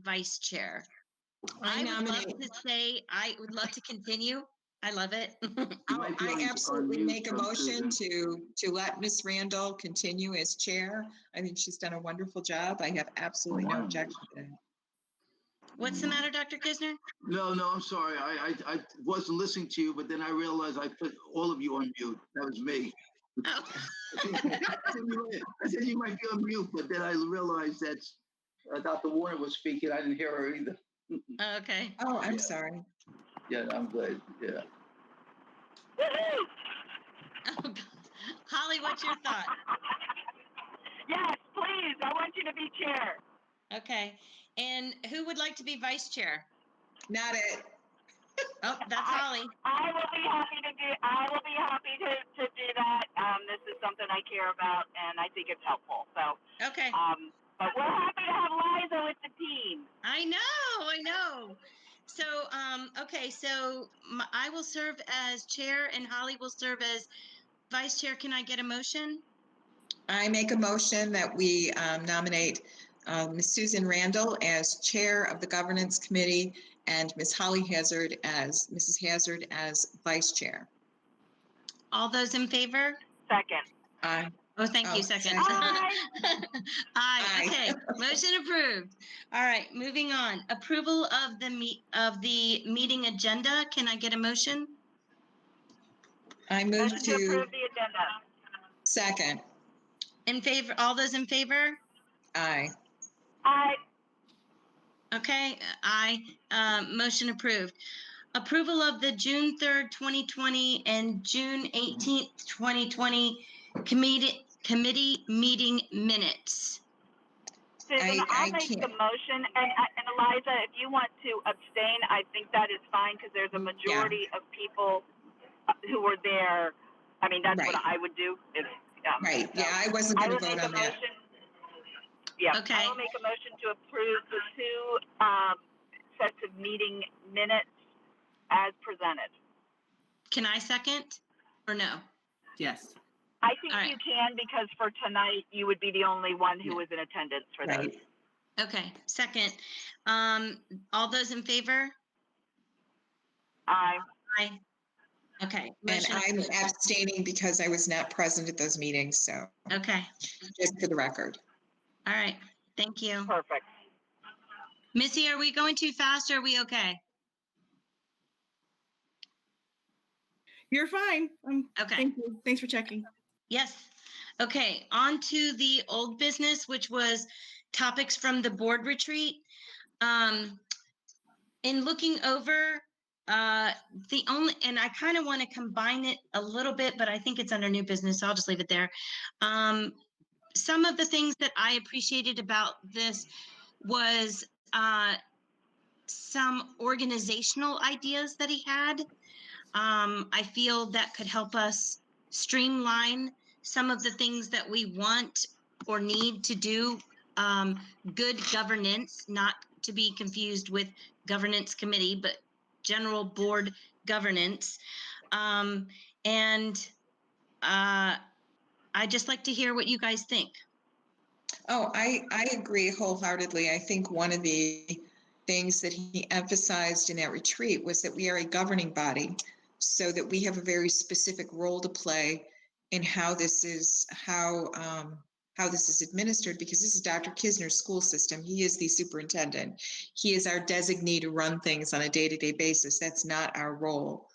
vice chair. I would love to continue. I love it. I absolutely make a motion to let Ms. Randall continue as chair. I think she's done a wonderful job. I have absolutely no objection to that. What's the matter, Dr. Kisner? No, I'm sorry. I wasn't listening to you, but then I realized I put all of you on mute. That was me. Oh. I said you might be on mute, but then I realized that Dr. Warner was speaking. I didn't hear her either. Okay. Oh, I'm sorry. Yeah, I'm good. Yeah. Oh, God. Holly, what's your thought? Yes, please. I want you to be chair. Okay. And who would like to be vice chair? Not it. Oh, that's Holly. I will be happy to do that. This is something I care about, and I think it's helpful. So. Okay. But we're happy to have Liza with the team. I know. So, okay. So I will serve as chair, and Holly will serve as vice chair. Can I get a motion? I make a motion that we nominate Ms. Susan Randall as chair of the governance committee and Ms. Holly Hazard as vice chair. All those in favor? Second. Aye. Oh, thank you. Second. Aye. Okay. Motion approved. All right. Moving on. Approval of the meeting agenda. Can I get a motion? I move to approve the agenda. Second. In favor? All those in favor? Aye. Aye. Okay. Aye. Motion approved. Approval of the June 3rd, 2020 and June 18th, 2020 committee meeting minutes. Susan, I'll make the motion, and Eliza, if you want to abstain, I think that is fine because there's a majority of people who were there. I mean, that's what I would do. Right. So I wasn't going to vote on that. Yeah. Okay. I will make a motion to approve the two sets of meeting minutes as presented. Can I second or no? Yes. I think you can because for tonight you would be the only one who was in attendance for those. Okay, second. All those in favor? Aye. Aye. Okay. And I'm abstaining because I was not present at those meetings. So. Okay. Just for the record. All right. Thank you. Perfect. Missy, are we going too fast or are we okay? You're fine. Okay. Thank you. Thanks for checking. Yes. Okay. On to the old business, which was topics from the board retreat. In looking over, and I kind of want to combine it a little bit, but I think it's under new business, so I'll just leave it there. Some of the things that I appreciated about this was some organizational ideas that he had. I feel that could help us streamline some of the things that we want or need to do. Good governance, not to be confused with governance committee, but general board governance. And I'd just like to hear what you guys think. Oh, I agree wholeheartedly. I think one of the things that he emphasized in that retreat was that we are a governing body, so that we have a very specific role to play in how this is administered, because this is Dr. Kisner's school system. He is the superintendent. He is our designee to run things on a day-to-day basis. That's not our role.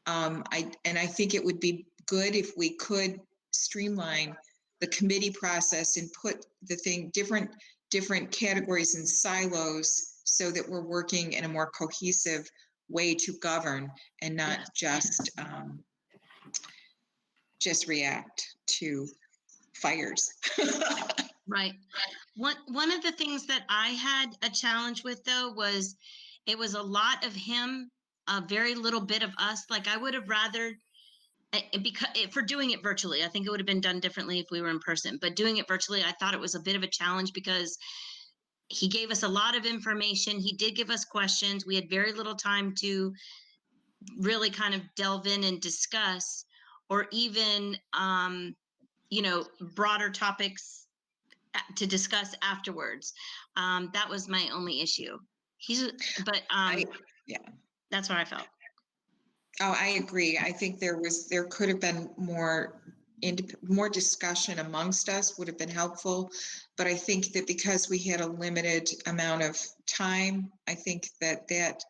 I think it would be good if we could streamline the committee process and put different categories and silos so that we're working in a more cohesive way to govern and not just react to fires. Right. One of the things that I had a challenge with, though, was it was a lot of him, a very little bit of us. Like, I would have rather, because for doing it virtually, I think it would have been done differently if we were in person. But doing it virtually, I thought it was a bit of a challenge because he gave us a lot of information. He did give us questions. We had very little time to really kind of delve in and discuss, or even, broader topics to discuss afterwards. That was my only issue. But Yeah. that's what I felt. Oh, I agree. I think there could have been more discussion amongst us would have been helpful. But I think that because we had a limited amount of time, I think that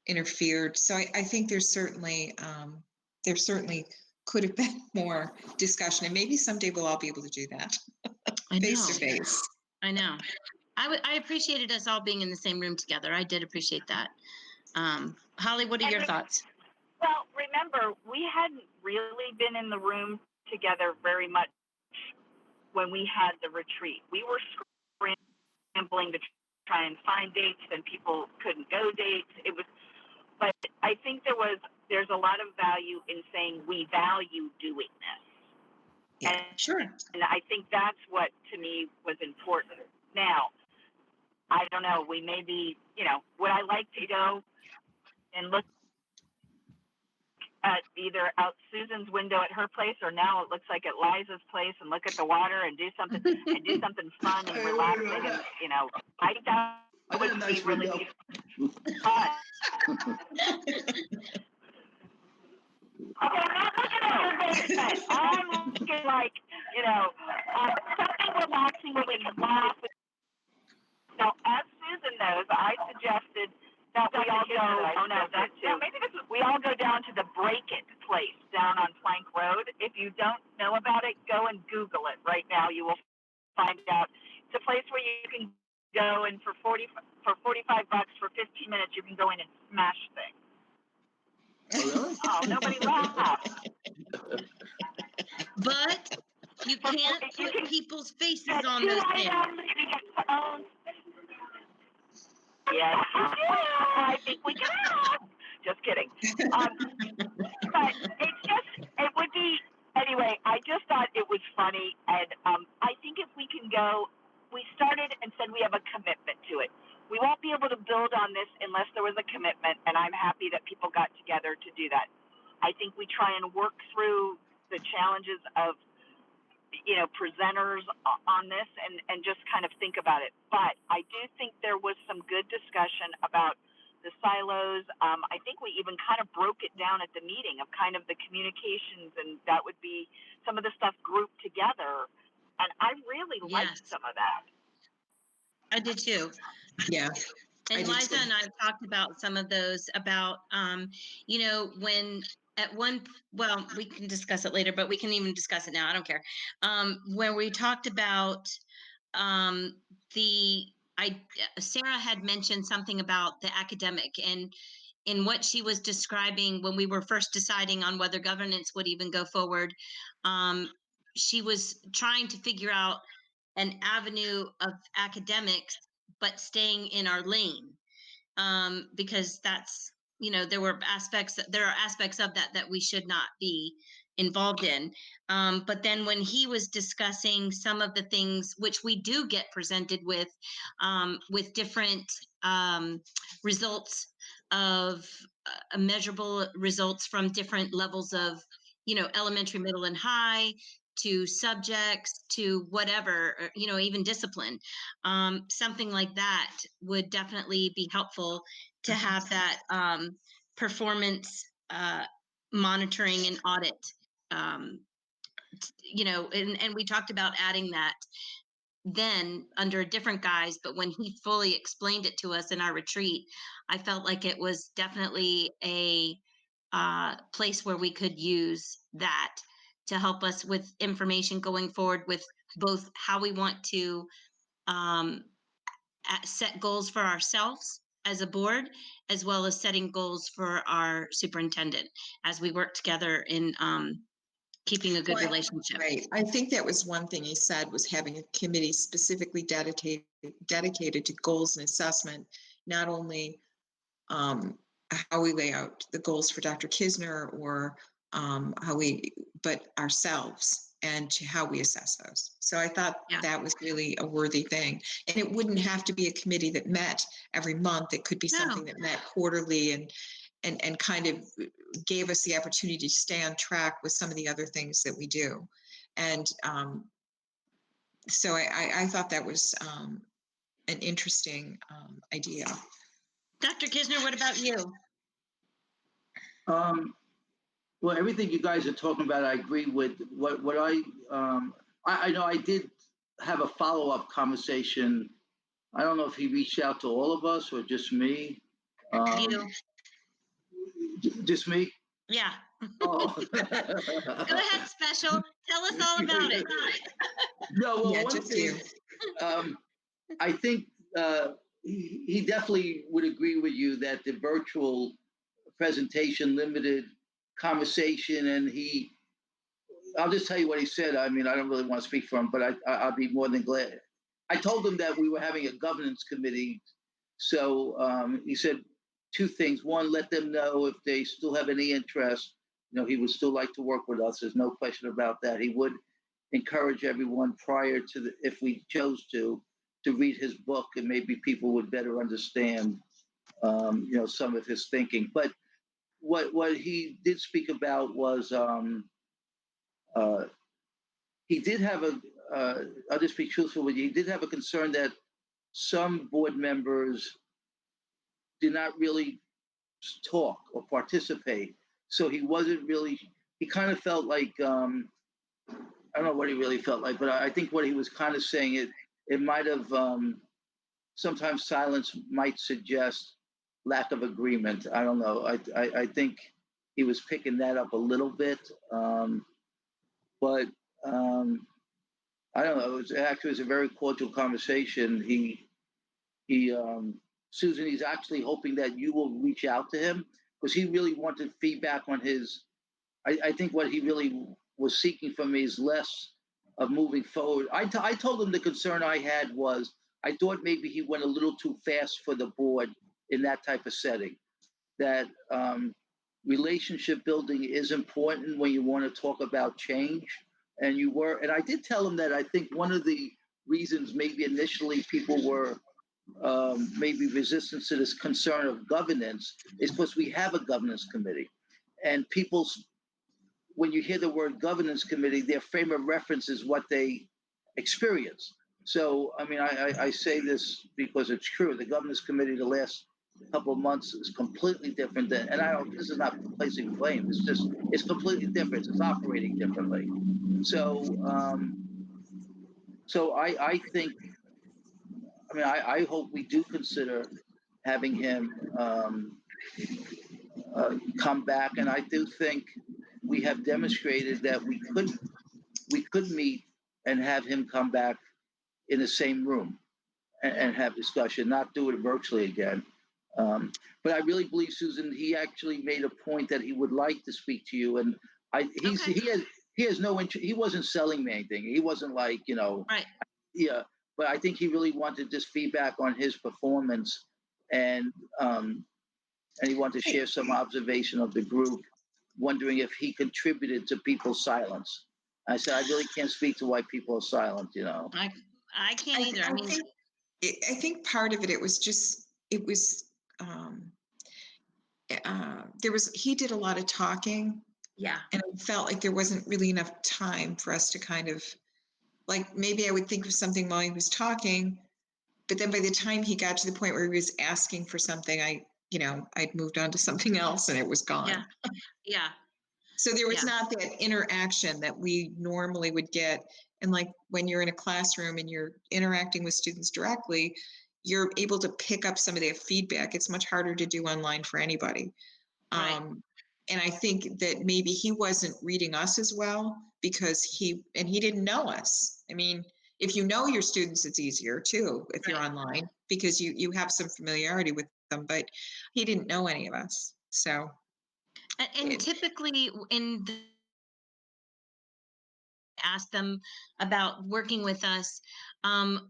interfered. So I think there certainly could have been more discussion, and maybe someday we'll all be able to do that face to face. I know. I appreciated us all being in the same room together. I did appreciate that. Holly, what are your thoughts? Well, remember, we hadn't really been in the room together very much when we had the retreat. We were scrambling to try and find dates, and people couldn't go dates. But I think there's a lot of value in saying we value doing this. Yeah, sure. And I think that's what, to me, was important. Now, I don't know, we may be, would I like to go and look at either out Susan's window at her place, or now it looks like at Liza's place, and look at the water and do something fun and relaxing, and I think that would be really fun. Okay, I'm not looking at your basement. I'm looking like, something relaxing where we can laugh. Now, as Susan knows, I suggested that we all go. Oh no, that too. We all go down to the Break It place down on Plank Road. If you don't know about it, go and Google it right now. You will find out. It's a place where you can go, and for $45 for 15 minutes, you can go in and smash things. Oh, really? Oh, nobody laughed. But you can't put people's faces on those things. Yes, I think we can. Just kidding. But it would be, anyway, I just thought it was funny. And I think if we can go, we started and said we have a commitment to it. We won't be able to build on this unless there was a commitment, and I'm happy that people got together to do that. I think we try and work through the challenges of, presenters on this and just kind of think about it. But I do think there was some good discussion about the silos. I think we even kind of broke it down at the meeting of kind of the communications, and that would be some of the stuff grouped together. And I really liked some of that. I did too. Yeah. And Liza and I talked about some of those about, when we can discuss it later, but we can even discuss it now. I don't care. When we talked about Sarah had mentioned something about the academic, and in what she was describing when we were first deciding on whether governance would even go forward, she was trying to figure out an avenue of academics, but staying in our lane, because that's, there are aspects of that we should not be involved in. But then when he was discussing some of the things which we do get presented with different results of measurable results from different levels of, elementary, middle, and high, to subjects, to whatever, even discipline, something like that would definitely be helpful to have that performance monitoring and audit, and we talked about adding that then under a different guise, but when he fully explained it to us in our retreat, I felt like it was definitely a place where we could use that to help us with information going forward, with both how we want to set goals for ourselves as a board, as well as setting goals for our superintendent as we work together in keeping a good relationship. Right. I think that was one thing he said, was having a committee specifically dedicated to goals and assessment, not only how we lay out the goals for Dr. Kisner, or but ourselves, and to how we assess those. So I thought that was really a worthy thing. And it wouldn't have to be a committee that met every month. It could be something that met quarterly, and kind of gave us the opportunity to stay on track with some of the other things that we do. And So I thought that was an interesting idea. Dr. Kisner, what about you? Well, everything you guys are talking about, I agree with. What I know I did have a follow-up conversation. I don't know if he reached out to all of us or just me. You. Just me? Yeah. Oh. Go ahead, Special. Tell us all about it. No, well, Yeah, one just thing, you. I think he definitely would agree with you that the virtual presentation limited conversation, and I'll just tell you what he said. I mean, I don't really want to speak for him, but I'll be more than glad. I told him that we were having a governance committee. So he said two things. One, let them know if they still have any interest. He would still like to work with us. There's no question about that. He would encourage everyone prior to if we chose to read his book, and maybe people would better understand, some of his thinking. But what he did speak about was uh, he did have I'll just be truthful with you. He did have a concern that some board members did not really talk or participate. So he wasn't really, he kind of felt like, I don't know what he really felt like, but I think what he was kind of saying, it might have, sometimes silence might suggest lack of agreement. I don't know. I think he was picking that up a little bit. But I don't know. It was a very cordial conversation. He Susan, he's actually hoping that you will reach out to him because he really wanted feedback on his. I think what he really was seeking from me is less of moving forward. I told him the concern I had was I thought maybe he went a little too fast for the board in that type of setting. That relationship building is important when you want to talk about change. And I did tell him that I think one of the reasons maybe initially people were maybe resistance to this concern of governance is because we have a governance committee, and people's when you hear the word governance committee, their frame of reference is what they experience. So, I mean, I say this because it's true. The governance committee the last couple of months is completely different than, and I don't. This is not placing blame. It's completely different. It's operating differently. So, I think. I mean, I hope we do consider having him come back, and I do think we have demonstrated that we could meet and have him come back in the same room and have discussion, not do it virtually again. But I really believe, Susan, he actually made a point that he would like to speak to you, and Okay. he has no interest. He wasn't selling me anything. He wasn't like Right. yeah. But I think he really wanted just feedback on his performance, and um, he wanted to share some observation of the group, wondering if he contributed to people's silence. I said, I really can't speak to why people are silent. I can't either. I mean, I think part of it was just it was um, he did a lot of talking, yeah. and it felt like there wasn't really enough time for us to kind of like maybe I would think of something while he was talking, but then by the time he got to the point where he was asking for something, I'd moved on to something else and it was gone. Yeah. Yeah. So there was Yeah. not that interaction that we normally would get. And like when you're in a classroom and you're interacting with students directly, you're able to pick up some of their feedback. It's much harder to do online for anybody. Right. And I think that maybe he wasn't reading us as well because he didn't know us. I mean, if you know your students, it's easier too if you're Right. online because you have some familiarity with them, but he didn't know any of us. So And typically in the ask them about working with us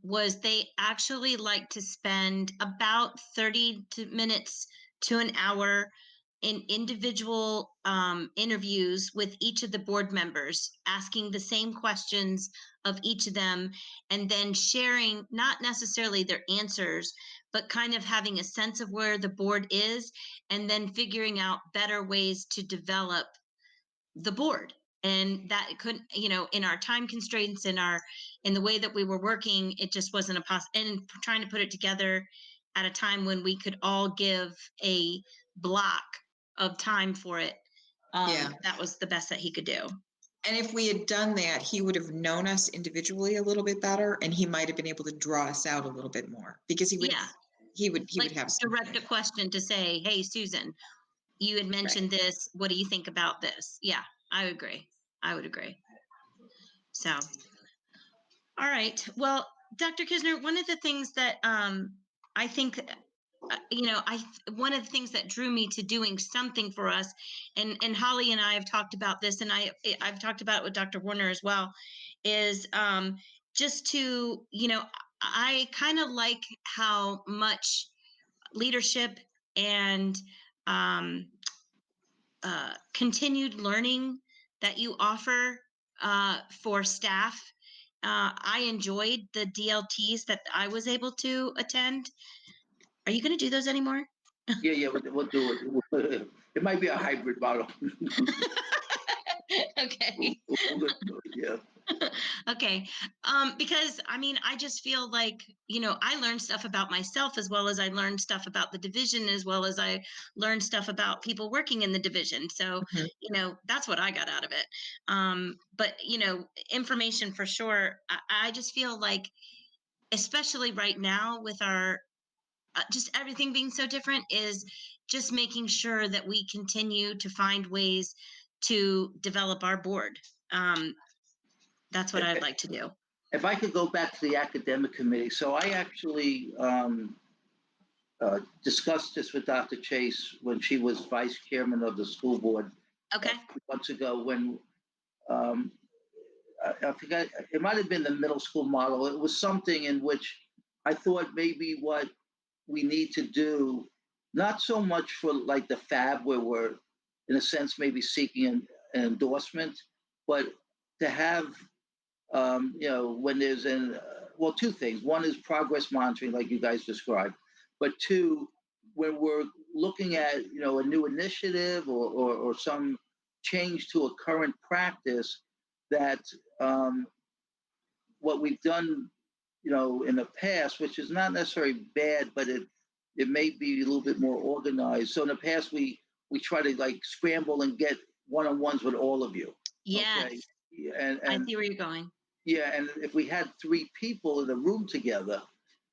was they actually like to spend about 30 minutes to an hour in individual interviews with each of the board members, asking the same questions of each of them, and then sharing not necessarily their answers, but kind of having a sense of where the board is, and then figuring out better ways to develop the board. and that couldn't, in our time constraints, in the way that we were working, it just wasn't and trying to put it together at a time when we could all give a block of time for it. That was the best that he could do. And if we had done that, he would have known us individually a little bit better, and he might have been able to draw us out a little bit more, because he would like have direct a question to say, hey, Susan, you had mentioned this. What do you think about this? Yeah, I would agree. So, all right. Well, Dr. Kisner, one of the things that I think, one of the things that drew me to doing something for us, and Holly and I have talked about this, and I've talked about it with Dr. Warner as well, is just to, I kind of like how much leadership and continued learning that you offer for staff. I enjoyed the DLTs that I was able to attend. Are you going to do those anymore? Yeah, we'll do it. It might be a hybrid model. Okay. Yeah. Okay. Because I just feel like, I learned stuff about myself, as well as I learned stuff about the division, as well as I learned stuff about people working in the division. So, that's what I got out of it. But, information for sure. I just feel like, especially right now with our just everything being so different, is just making sure that we continue to find ways to develop our board. That's what I'd like to do. If I could go back to the academic committee, so I actually discussed this with Dr. Chase when she was vice chairman of the school board. Okay. Months ago, when I forgot, it might have been the middle school model. It was something in which I thought maybe what we need to do, not so much for like the FAB, where we're in a sense maybe seeking an endorsement, but to have when there's two things. One is progress monitoring, like you guys described, but two, when we're looking at a new initiative or some change to a current practice, that what we've done in the past, which is not necessarily bad, but it may be a little bit more organized. So in the past, we try to like scramble and get one-on-ones with all of you. Yes. Okay? And I see where you're going. Yeah, and if we had 3 people in a room together,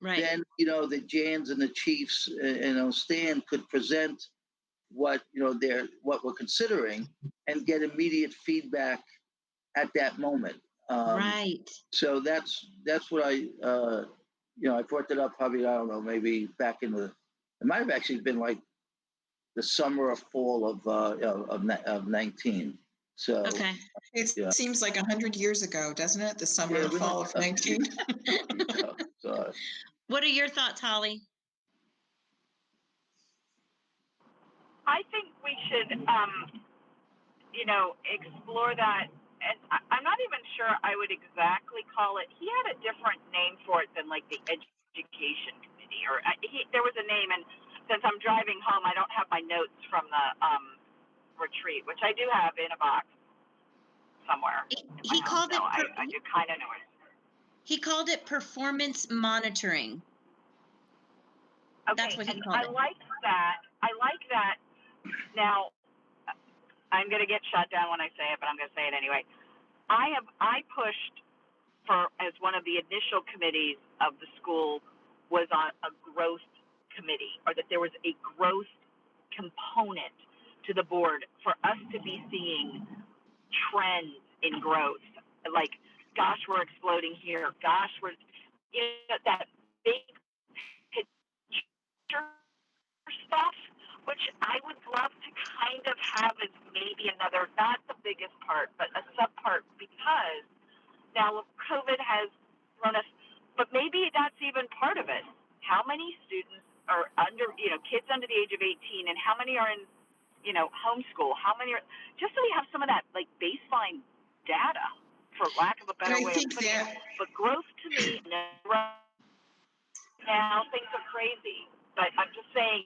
right, then the Jans and the Chiefs and Stan could present what what we're considering and get immediate feedback at that moment. Right. So that's what I I brought that up probably, I don't know, maybe back in it might have actually been like the summer or fall of 19. So okay. It seems like 100 years ago, doesn't it? The summer or fall of 19. What are your thoughts, Holly? I think we should, explore that. And I'm not even sure I would exactly call it. He had a different name for it than like the education committee, or there was a name. And since I'm driving home, I don't have my notes from the retreat, which I do have in a box somewhere. He called it. I do kind of know it. He called it performance monitoring. Okay, that's what he called I it. like that. Now, I'm going to get shut down when I say it, but I'm going to say it anyway. I pushed for, as one of the initial committees of the school, was on a growth committee, or that there was a growth component to the board for us to be seeing trends in growth. Like, gosh, we're exploding here. Gosh, we're, that big picture stuff, which I would love to kind of have as maybe another, not the biggest part, but a sub part, because now COVID has run us, but maybe that's even part of it. How many students are under, kids under the age of 18, and how many are in, homeschool? How many are, just so we have some of that like baseline data, for lack of a better way of putting it. But growth to me, now things are crazy, but I'm just saying.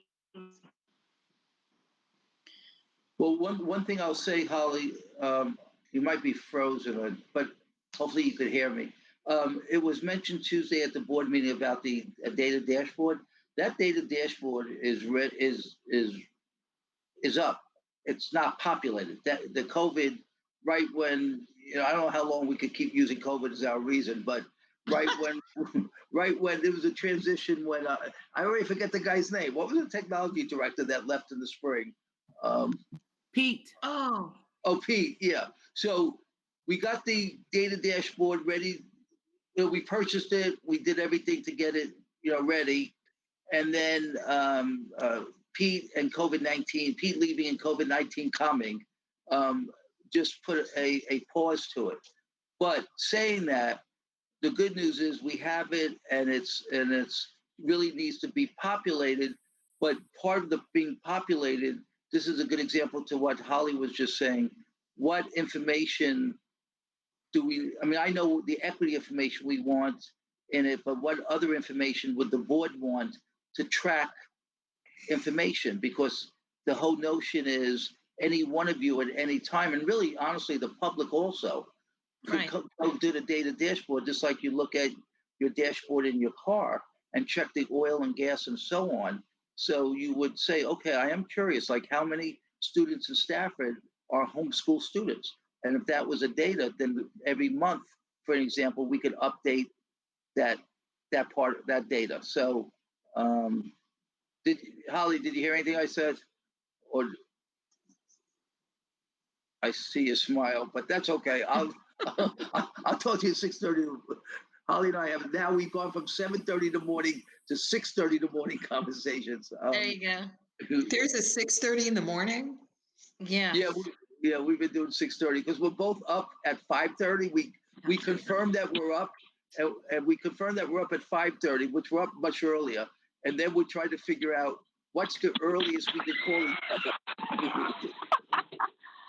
Well, one thing I'll say, Holly, You might be frozen, but hopefully you could hear me. It was mentioned Tuesday at the board meeting about the data dashboard. That data dashboard is up. It's not populated. That the COVID, right when, I don't know how long we could keep using COVID as our reason, but right when right when there was a transition when I already forget the guy's name. What was the technology director that left in the spring? Pete. Oh, Pete. Yeah. So we got the data dashboard ready. We purchased it. We did everything to get it, ready. And then Pete and COVID-19, Pete leaving and COVID-19 coming, just put a pause to it. But saying that, the good news is we have it, and it's really needs to be populated. But part of the being populated, this is a good example to what Holly was just saying. What information do we? I mean, I know the equity information we want in it, but what other information would the board want to track information? Because the whole notion is any one of you at any time, and really, honestly, the public also could right. go do the data dashboard, just like you look at your dashboard in your car and check the oil and gas and so on. So you would say, okay, I am curious, like how many students in Stafford are homeschool students? And if that was a data, then every month, for an example, we could update that part of that data. So Holly, did you hear anything I said? Or I see a smile, but that's okay. I'll talk to you at 6:30. Holly and I have now we've gone from 7:30 in the morning to 6:30 in the morning conversations. There you go. There's a 6:30 in the morning. Yeah. We've been doing 6:30 because we're both up at 5:30. We confirmed that we're up, and we confirmed that we're up at 5:30, which we're up much earlier. And then we try to figure out what's the earliest we can call each other.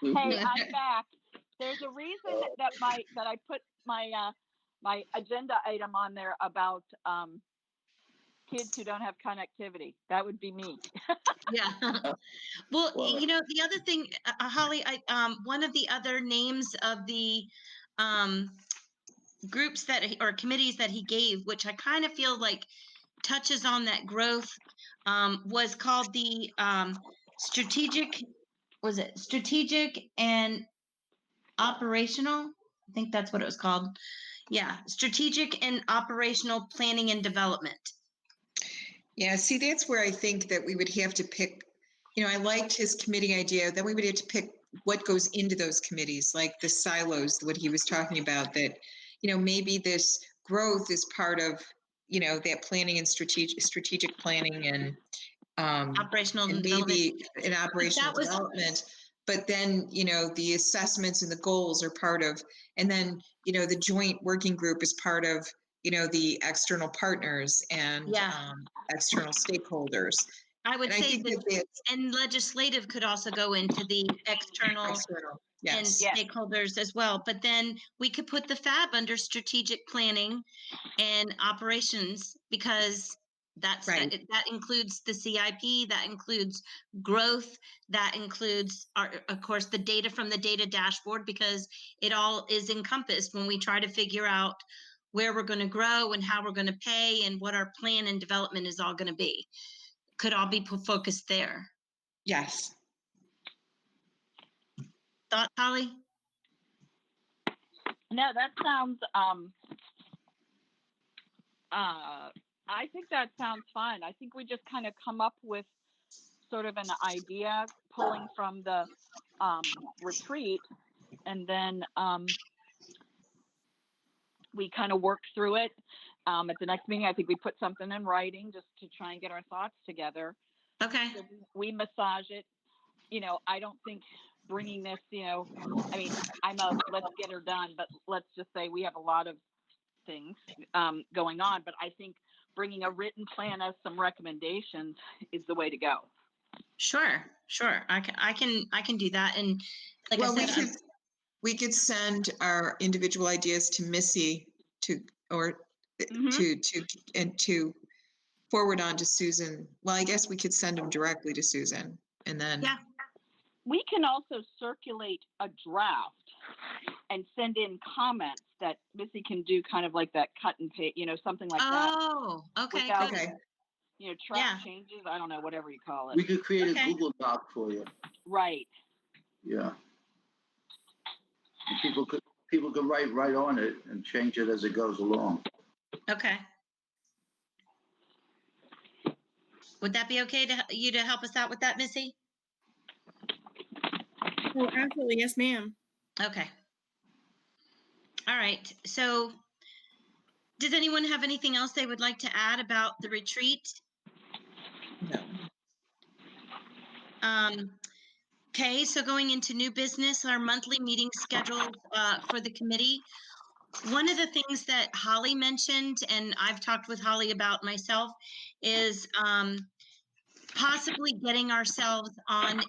Hey, I'm back. There's a reason that I put my my agenda item on there about kids who don't have connectivity. That would be me. Yeah. Well, the other thing, Holly, one of the other names of the groups or committees that he gave, which I kind of feel like touches on that growth, was called the strategic. Was it strategic and operational? I think that's what it was called. Yeah, strategic and operational planning and development. Yeah, see, that's where I think that we would have to pick, I liked his committee idea. Then we would have to pick what goes into those committees, like the silos, what he was talking about, that, maybe this growth is part of, that planning and strategic planning and operational and development. maybe an operational development. But then, the assessments and the goals are part of, and then, the joint working group is part of, the external partners and external stakeholders. I would say that and legislative could also go into the external and stakeholders as well. But then we could put the FAB under strategic planning and operations, because that includes the CIP, that includes growth, that includes of course the data from the data dashboard, because it all is encompassed when we try to figure out where we're going to grow and how we're going to pay and what our plan and development is all going to be. Could all be focused there. Yes. Thought, Holly? No, that sounds I think that sounds fine. I think we just kind of come up with sort of an idea pulling from the retreat, and then we kind of work through it. At the next meeting, I think we put something in writing just to try and get our thoughts together. Okay. So we massage it. I don't think bringing this, I mean, I'm a let's get her done, but let's just say we have a lot of things going on. But I think bringing a written plan as some recommendations is the way to go. Sure. I can do that. And like I said, we could send our individual ideas to Missy to forward on to Susan. Well, I guess we could send them directly to Susan, and then we can also circulate a draft and send in comments that Missy can do kind of like that cut and paste, something like that. Oh, okay, Without, good. track changes. I don't know, whatever you call it. We could create a Google Doc for you. Right. Yeah. And people could write right on it and change it as it goes along. Okay. Would that be okay to help us out with that, Missy? Oh, absolutely. Yes, ma'am. Okay. All right. So does anyone have anything else they would like to add about the retreat? No. Okay, so going into new business, our monthly meeting scheduled for the committee. One of the things that Holly mentioned, and I've talked with Holly about myself, is possibly getting ourselves on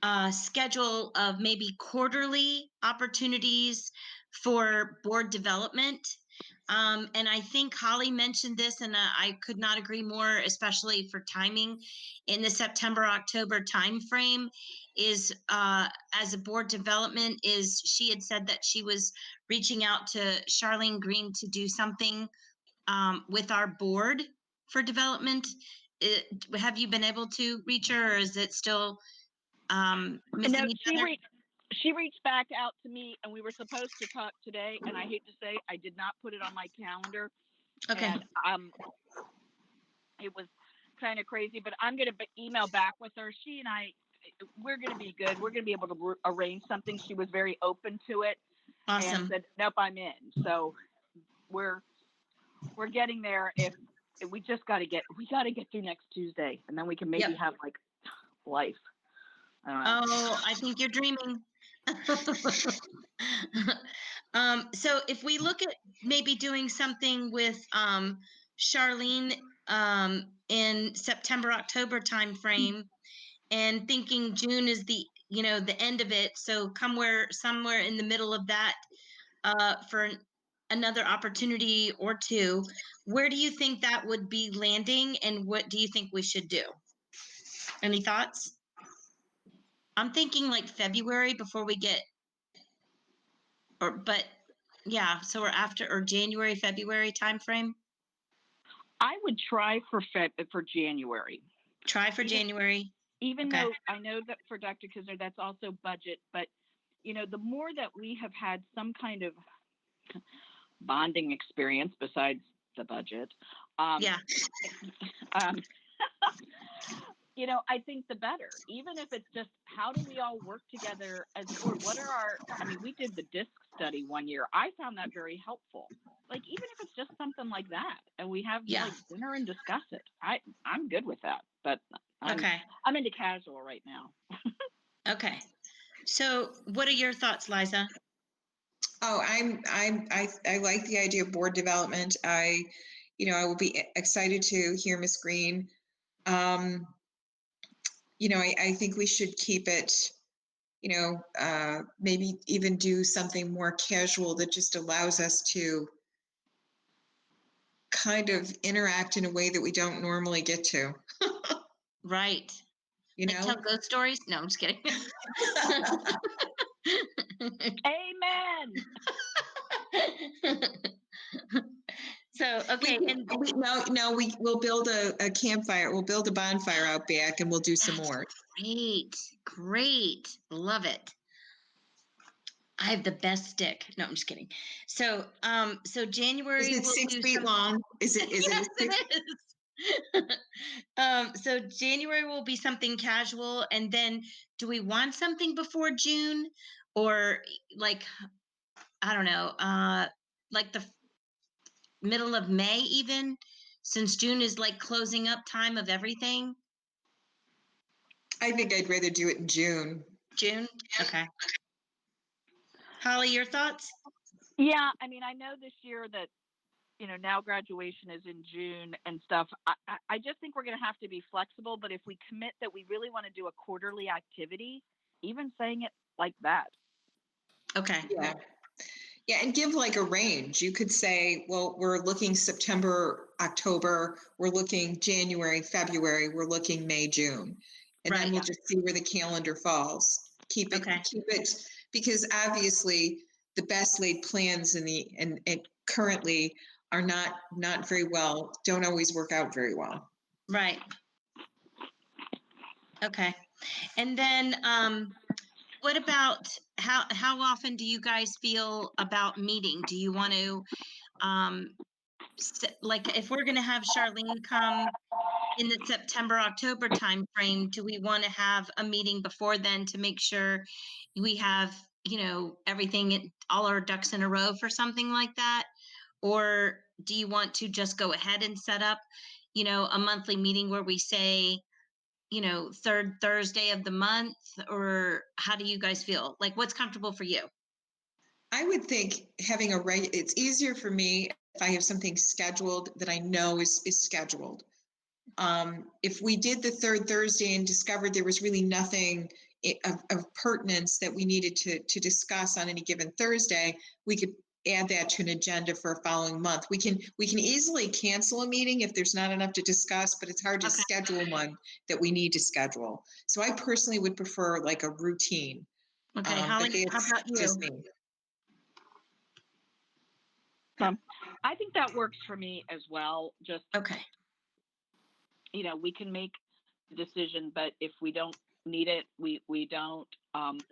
a schedule of maybe quarterly opportunities for board development. And I think Holly mentioned this, and I could not agree more, especially for timing in the September-October timeframe. Is as a board development, is she had said that she was reaching out to Charlene Green to do something with our board for development. Have you been able to reach her, or is it still missing each other? She reached back out to me, and we were supposed to talk today, and I hate to say I did not put it on my calendar. Okay. And it was kind of crazy, but I'm going to email back with her. She and I, we're going to be good. We're going to be able to arrange something. She was very open to it. Awesome. And said, nope, I'm in. So we're getting there. If we just got to get through next Tuesday, and then we can maybe have like life. Oh, I think you're dreaming. So if we look at maybe doing something with Charlene in September, October timeframe, and thinking June is the end of it. So somewhere in the middle of that for another opportunity or two. Where do you think that would be landing, and what do you think we should do? Any thoughts? I'm thinking like February before we get, so we're after, or January, February timeframe. I would try for January. Try for January. Even though I know that for Dr. Kisner, that's also budget, but the more that we have had some kind of bonding experience besides the budget, I think the better. Even if it's just, how do we all work together as a board? We did the DISC study one year. I found that very helpful. Like, even if it's just something like that, and we have like dinner and discuss it, I'm good with that. But I'm into casual right now. Okay. So what are your thoughts, Liza? Oh, I like the idea of board development. I will be excited to hear Ms. Green. I think we should keep it, maybe even do something more casual that just allows us to kind of interact in a way that we don't normally get to. Right. Like tell ghost stories? No, I'm just kidding. Amen. So, okay. We'll build a campfire. We'll build a bonfire out back, and we'll do some more. Great. Love it. I have the best stick. No, I'm just kidding. So, January. Is it 6 feet long? Is it? Yes, it is. So January will be something casual, and then do we want something before June, or like, I don't know, like the middle of May even, since June is like closing up time of everything? I think I'd rather do it in June. June? Okay. Holly, your thoughts? Yeah, I know this year that, now graduation is in June and stuff. I just think we're going to have to be flexible, but if we commit that we really want to do a quarterly activity, even saying it like that. Okay. Yeah, and give like a range. You could say, well, we're looking September, October, we're looking January, February, we're looking May, June. And then we'll just see where the calendar falls. Keep it because obviously the best laid plans and currently are not very well, don't always work out very well. Right. Okay. And then what about how often do you guys feel about meeting? Do you want to like if we're going to have Charlene come in the September October timeframe, do we want to have a meeting before then to make sure we have, everything, all our ducks in a row for something like that? Or do you want to just go ahead and set up, a monthly meeting where we say, third Thursday of the month? Or how do you guys feel? Like, what's comfortable for you? I would think having it's easier for me if I have something scheduled that I know is scheduled. If we did the third Thursday and discovered there was really nothing of pertinence that we needed to discuss on any given Thursday, we could add that to an agenda for a following month. We can easily cancel a meeting if there's not enough to discuss, but it's hard to schedule one that we need to schedule. So I personally would prefer like a routine. Okay, Holly, how about you? Just me. I think that works for me as well. Just okay. We can make the decision, but if we don't need it, we don't.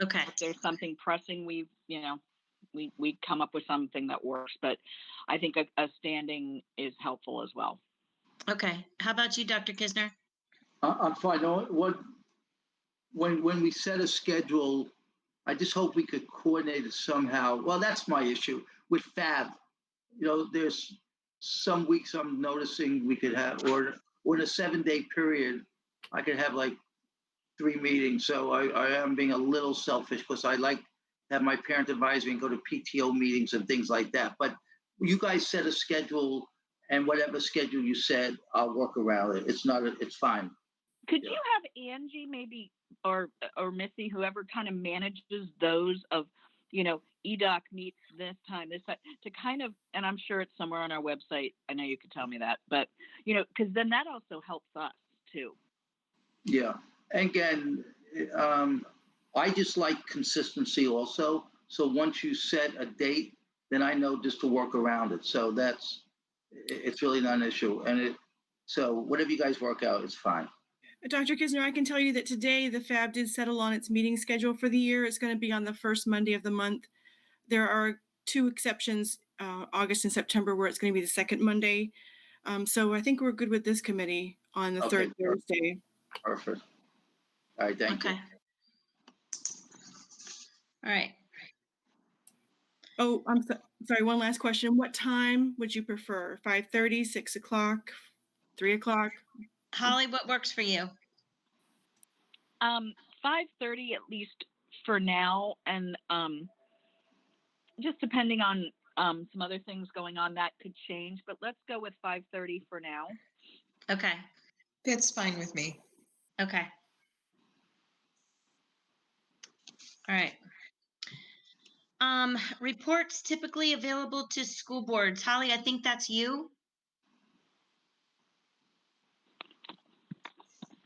Okay. If there's something pressing, we come up with something that works. But I think a standing is helpful as well. Okay. How about you, Dr. Kisner? I'm fine. When we set a schedule, I just hope we could coordinate it somehow. Well, that's my issue with FAB. There's some weeks I'm noticing we could have, or in a 7-day period, I could have like 3 meetings. So I am being a little selfish because I like to have my parent advisory and go to PTO meetings and things like that. But you guys set a schedule, and whatever schedule you set, I'll work around it. It's fine. Could you have Angie maybe, or Missy, whoever kind of manages those of, EDOC meets this time, to kind of, and I'm sure it's somewhere on our website. I know you could tell me that, but, because then that also helps us too. Yeah. Again, I just like consistency also. So once you set a date, then I know just to work around it. So it's really not an issue. So whatever you guys work out is fine. Dr. Kisner, I can tell you that today the FAB did settle on its meeting schedule for the year. It's going to be on the first Monday of the month. There are 2 exceptions, August and September, where it's going to be the second Monday. So I think we're good with this committee on the third Thursday. Perfect. All right, thank you. All right. Oh, I'm sorry. One last question. What time would you prefer? 5:30, 6 o'clock, 3 o'clock? Holly, what works for you? 5:30 at least for now, and just depending on some other things going on, that could change. But let's go with 5:30 for now. Okay. That's fine with me. Okay. All right. Reports typically available to school boards. Holly, I think that's you.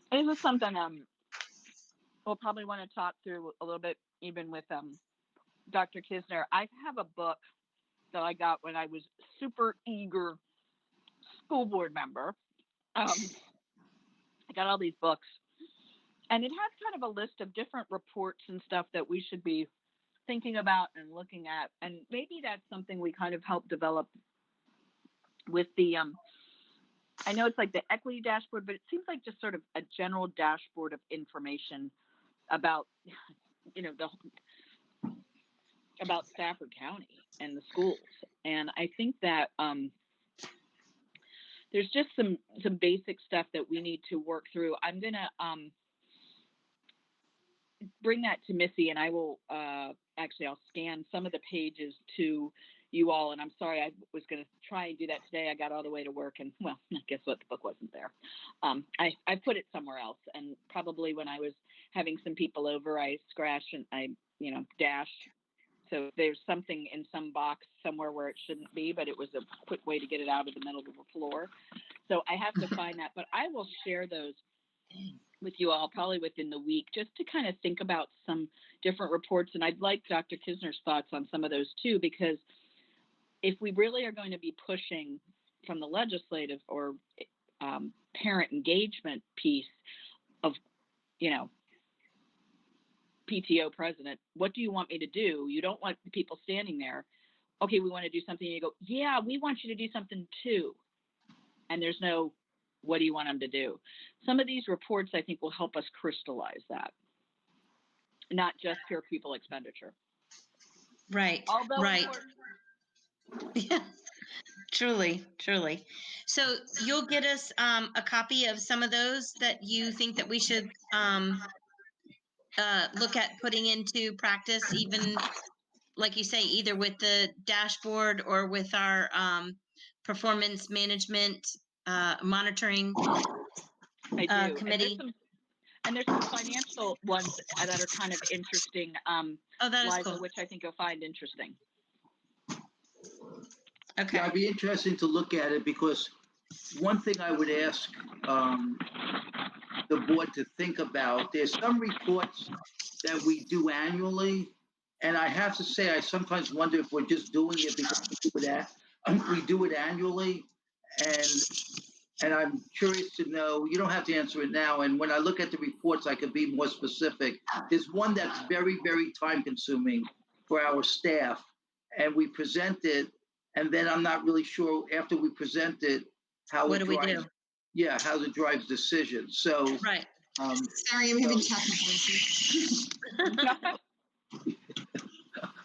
This is something we'll probably want to talk through a little bit, even with Dr. Kisner. I have a book that I got when I was super eager school board member. I got all these books, and it has kind of a list of different reports and stuff that we should be thinking about and looking at. And maybe that's something we kind of help develop with the I know it's like the equity dashboard, but it seems like just sort of a general dashboard of information about, about Stafford County and the schools. And I think that there's just some basic stuff that we need to work through. I'm going to bring that to Missy, and I will I'll scan some of the pages to you all. And I'm sorry, I was going to try and do that today. I got all the way to work, and well, guess what? The book wasn't there. I put it somewhere else, and probably when I was having some people over, I scratched and I dashed. So there's something in some box somewhere where it shouldn't be, but it was a quick way to get it out of the middle of the floor. So I have to find that, but I will share those with you all probably within the week, just to kind of think about some different reports. And I'd like Dr. Kisner's thoughts on some of those too, because if we really are going to be pushing from the legislative or parent engagement piece of, PTO president, what do you want me to do? You don't want the people standing there. Okay, we want to do something. And you go, yeah, we want you to do something too. And there's no, what do you want them to do? Some of these reports, I think, will help us crystallize that, not just pure people expenditure. Right. Although right. important. Yeah. Truly. So you'll get us a copy of some of those that you think that we should look at putting into practice, even like you say, either with the dashboard or with our performance management monitoring committee. And there's some financial ones that are kind of interesting, oh, that is Liza, cool. which I think you'll find interesting. Okay. Yeah, it'd be interesting to look at it, because one thing I would ask the board to think about, there's some reports that we do annually, and I have to say, I sometimes wonder if we're just doing it because we do it annually, and I'm curious to know, you don't have to answer it now, and when I look at the reports, I could be more specific. There's one that's very, very time consuming for our staff, and we present it, and then I'm not really sure after we present it, how What it do we drives, do? yeah, how it drives decisions. So, Right. Sorry, I'm having technical issues.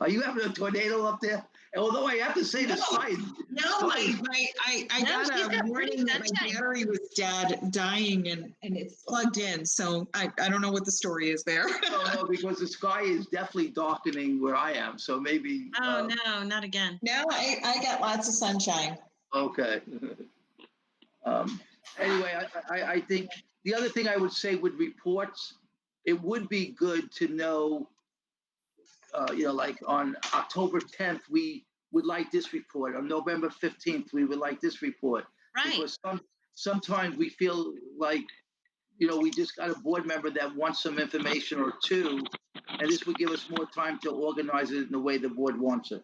Are you having a tornado up there? Although I have to say, the sky. No, I got a warning that my battery was dying, and it's plugged in. So I don't know what the story is there. No, because the sky is definitely darkening where I am. So maybe. Oh, no, not again. No, I got lots of sunshine. Okay. Anyway, I think the other thing I would say with reports, it would be good to know, like on October 10th, we would like this report. On November 15th, we would like this report. Right. Because sometimes we feel like, we just got a board member that wants some information or two, and this would give us more time to organize it in the way the board wants it.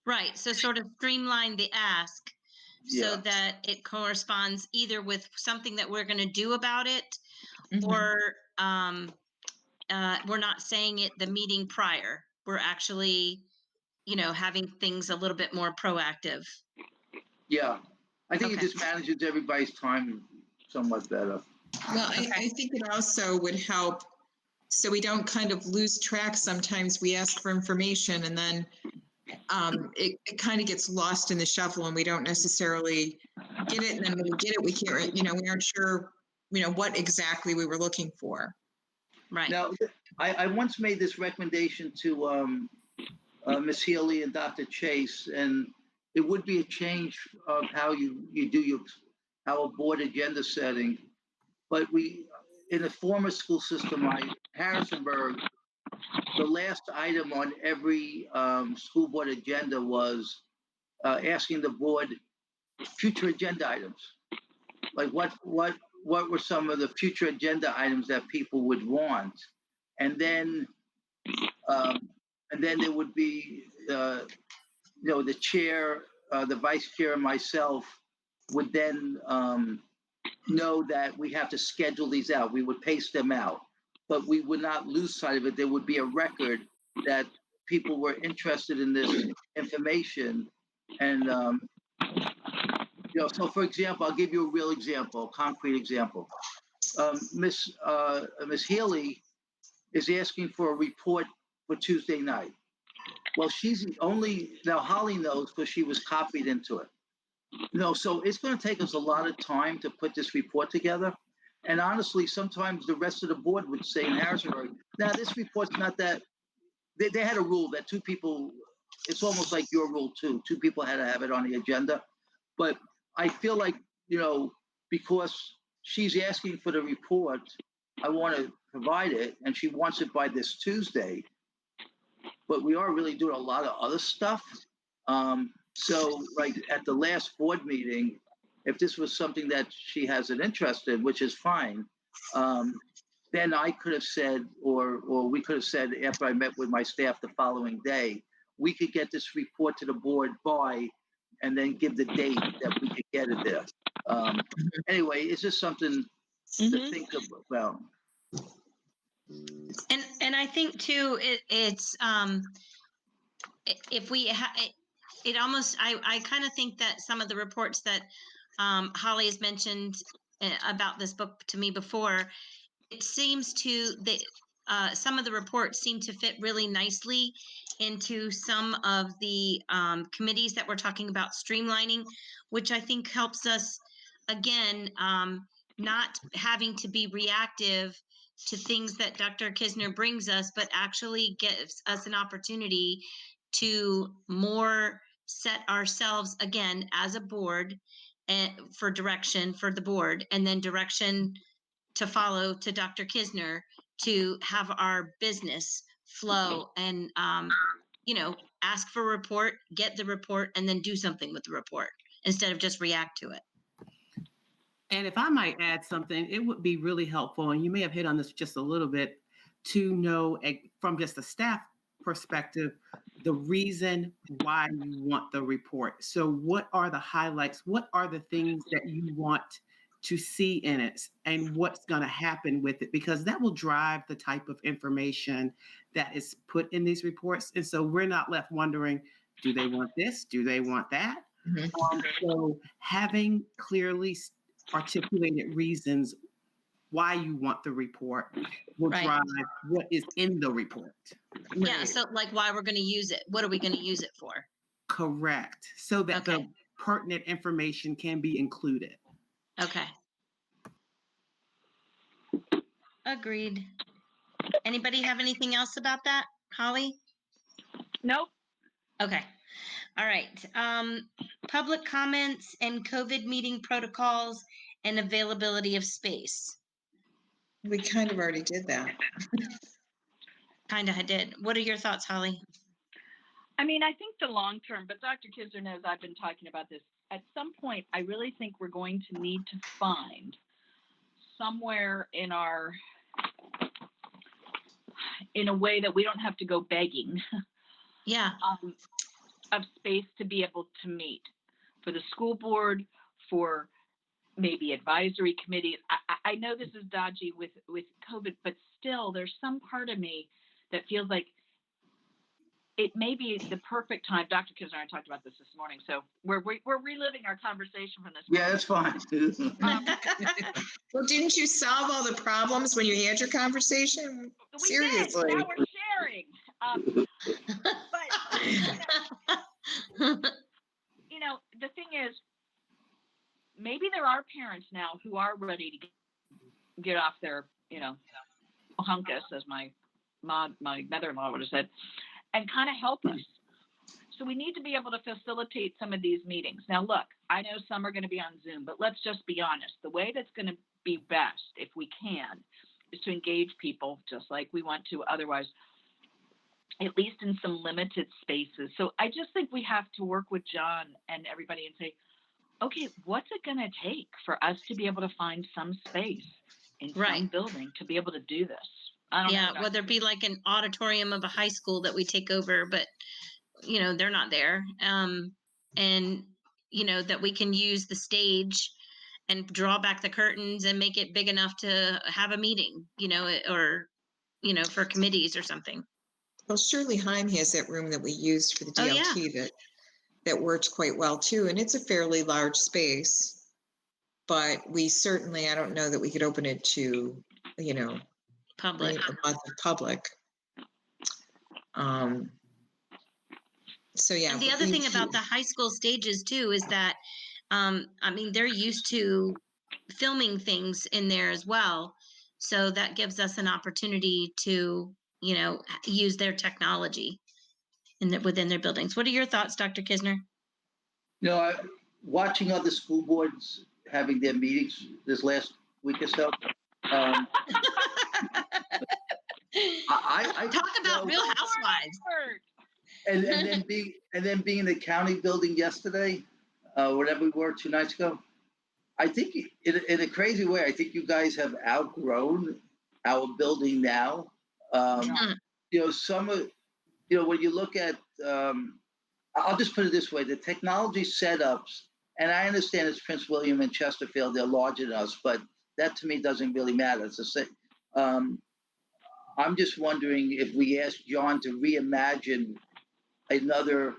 Right. So sort of streamline the ask so Yeah. that it corresponds either with something that we're going to do about it, Mhm. or we're not saying it the meeting prior. We're actually, having things a little bit more proactive. Yeah. I think Okay. it just manages everybody's time somewhat better. Well, I think it also would help, so we don't kind of lose track. Sometimes we ask for information, and then it kind of gets lost in the shuffle, and we don't necessarily get it. And then when we get it, we hear it. We aren't sure, what exactly we were looking for. Right. Now, I once made this recommendation to Ms. Healy and Dr. Chase, and it would be a change of how you do our board agenda setting. But in the former school system, Harrisonburg, the last item on every school board agenda was asking the board future agenda items. Like what were some of the future agenda items that people would want, and then there would be the chair, the vice chair, and myself would then know that we have to schedule these out. We would pace them out, but we would not lose sight of it. There would be a record that people were interested in this information. And, so for example, I'll give you a real example, a concrete example. Miss Healy is asking for a report for Tuesday night. Well, now Holly knows because she was copied into it. So it's going to take us a lot of time to put this report together. And honestly, sometimes the rest of the board would say in Harrisonburg, now this report's not that, they had a rule that two people, it's almost like your rule too, two people had to have it on the agenda. But I feel like, because she's asking for the report, I want to provide it, and she wants it by this Tuesday. But we are really doing a lot of other stuff. So like at the last board meeting, if this was something that she has an interest in, which is fine, then I could have said, or we could have said after I met with my staff the following day, we could get this report to the board by, and then give the date that we could get it there. Anyway, it's just something to think about. And I think too, it's if we it almost I kind of think that some of the reports that Holly has mentioned about this book to me before, it seems to that some of the reports seem to fit really nicely into some of the committees that we're talking about streamlining, which I think helps us again, not having to be reactive to things that Dr. Kisner brings us, but actually gives us an opportunity to more set ourselves again as a board and for direction for the board, and then direction to follow to Dr. Kisner to have our business flow and ask for a report, get the report, and then do something with the report instead of just react to it. And if I might add something, it would be really helpful, and you may have hit on this just a little bit, to know from just a staff perspective, the reason why you want the report. So what are the highlights? What are the things that you want to see in it, and what's going to happen with it? Because that will drive the type of information that is put in these reports. And so we're not left wondering, do they want this? Do they want that? So having clearly articulated reasons why you want the report will drive what is in the report. Yeah, so like why we're going to use it. What are we going to use it for? Correct. So that the pertinent information can be included. Okay. Agreed. Anybody have anything else about that, Holly? Nope. Okay. All right. Public comments and COVID meeting protocols and availability of space. We kind of already did that. Kind of did. What are your thoughts, Holly? I mean, I think the long term, but Dr. Kisner knows I've been talking about this. At some point, I really think we're going to need to find somewhere in a way that we don't have to go begging. Yeah. Of space to be able to meet for the school board, for maybe advisory committees. I know this is dodgy with COVID, but still there's some part of me that feels like it may be the perfect time. Dr. Kisner and I talked about this morning, so we're reliving our conversation from this morning. Yeah, that's fine. Well, didn't you solve all the problems when you had your conversation? Seriously. Did. Now we're sharing. But the thing is, maybe there are parents now who are ready to get off their, hunkus, as my mother-in-law would have said, and kind of help us. So we need to be able to facilitate some of these meetings. Now, look, I know some are going to be on Zoom, but let's just be honest. The way that's going to be best, if we can, is to engage people just like we want to otherwise, at least in some limited spaces. So I just think we have to work with John and everybody and say, okay, what's it going to take for us to be able to find some space in some building to be able to do this? I don't know. Whether it be like an auditorium of a high school that we take over, but they're not there. And that we can use the stage and draw back the curtains and make it big enough to have a meeting, or for committees or something. Well, Shirley Heim has that room that we used for the DLT that worked quite well too, and it's a fairly large space. But we certainly, I don't know that we could open it to, public. Public. So yeah. And the other thing about the high school stages too is that, they're used to filming things in there as well. So that gives us an opportunity to, use their technology within their buildings. What are your thoughts, Dr. Kisner? Watching other school boards having their meetings this last week or so. I talk about Real Housewives. And then being in the county building yesterday, whatever we were 2 nights ago. I think in a crazy way, I think you guys have outgrown our building now. Mhm. Some of, when you look at, I'll just put it this way, the technology setups, and I understand it's Prince William and Chesterfield, they're larger than us, but that to me doesn't really matter. It's the same. I'm just wondering if we ask John to reimagine another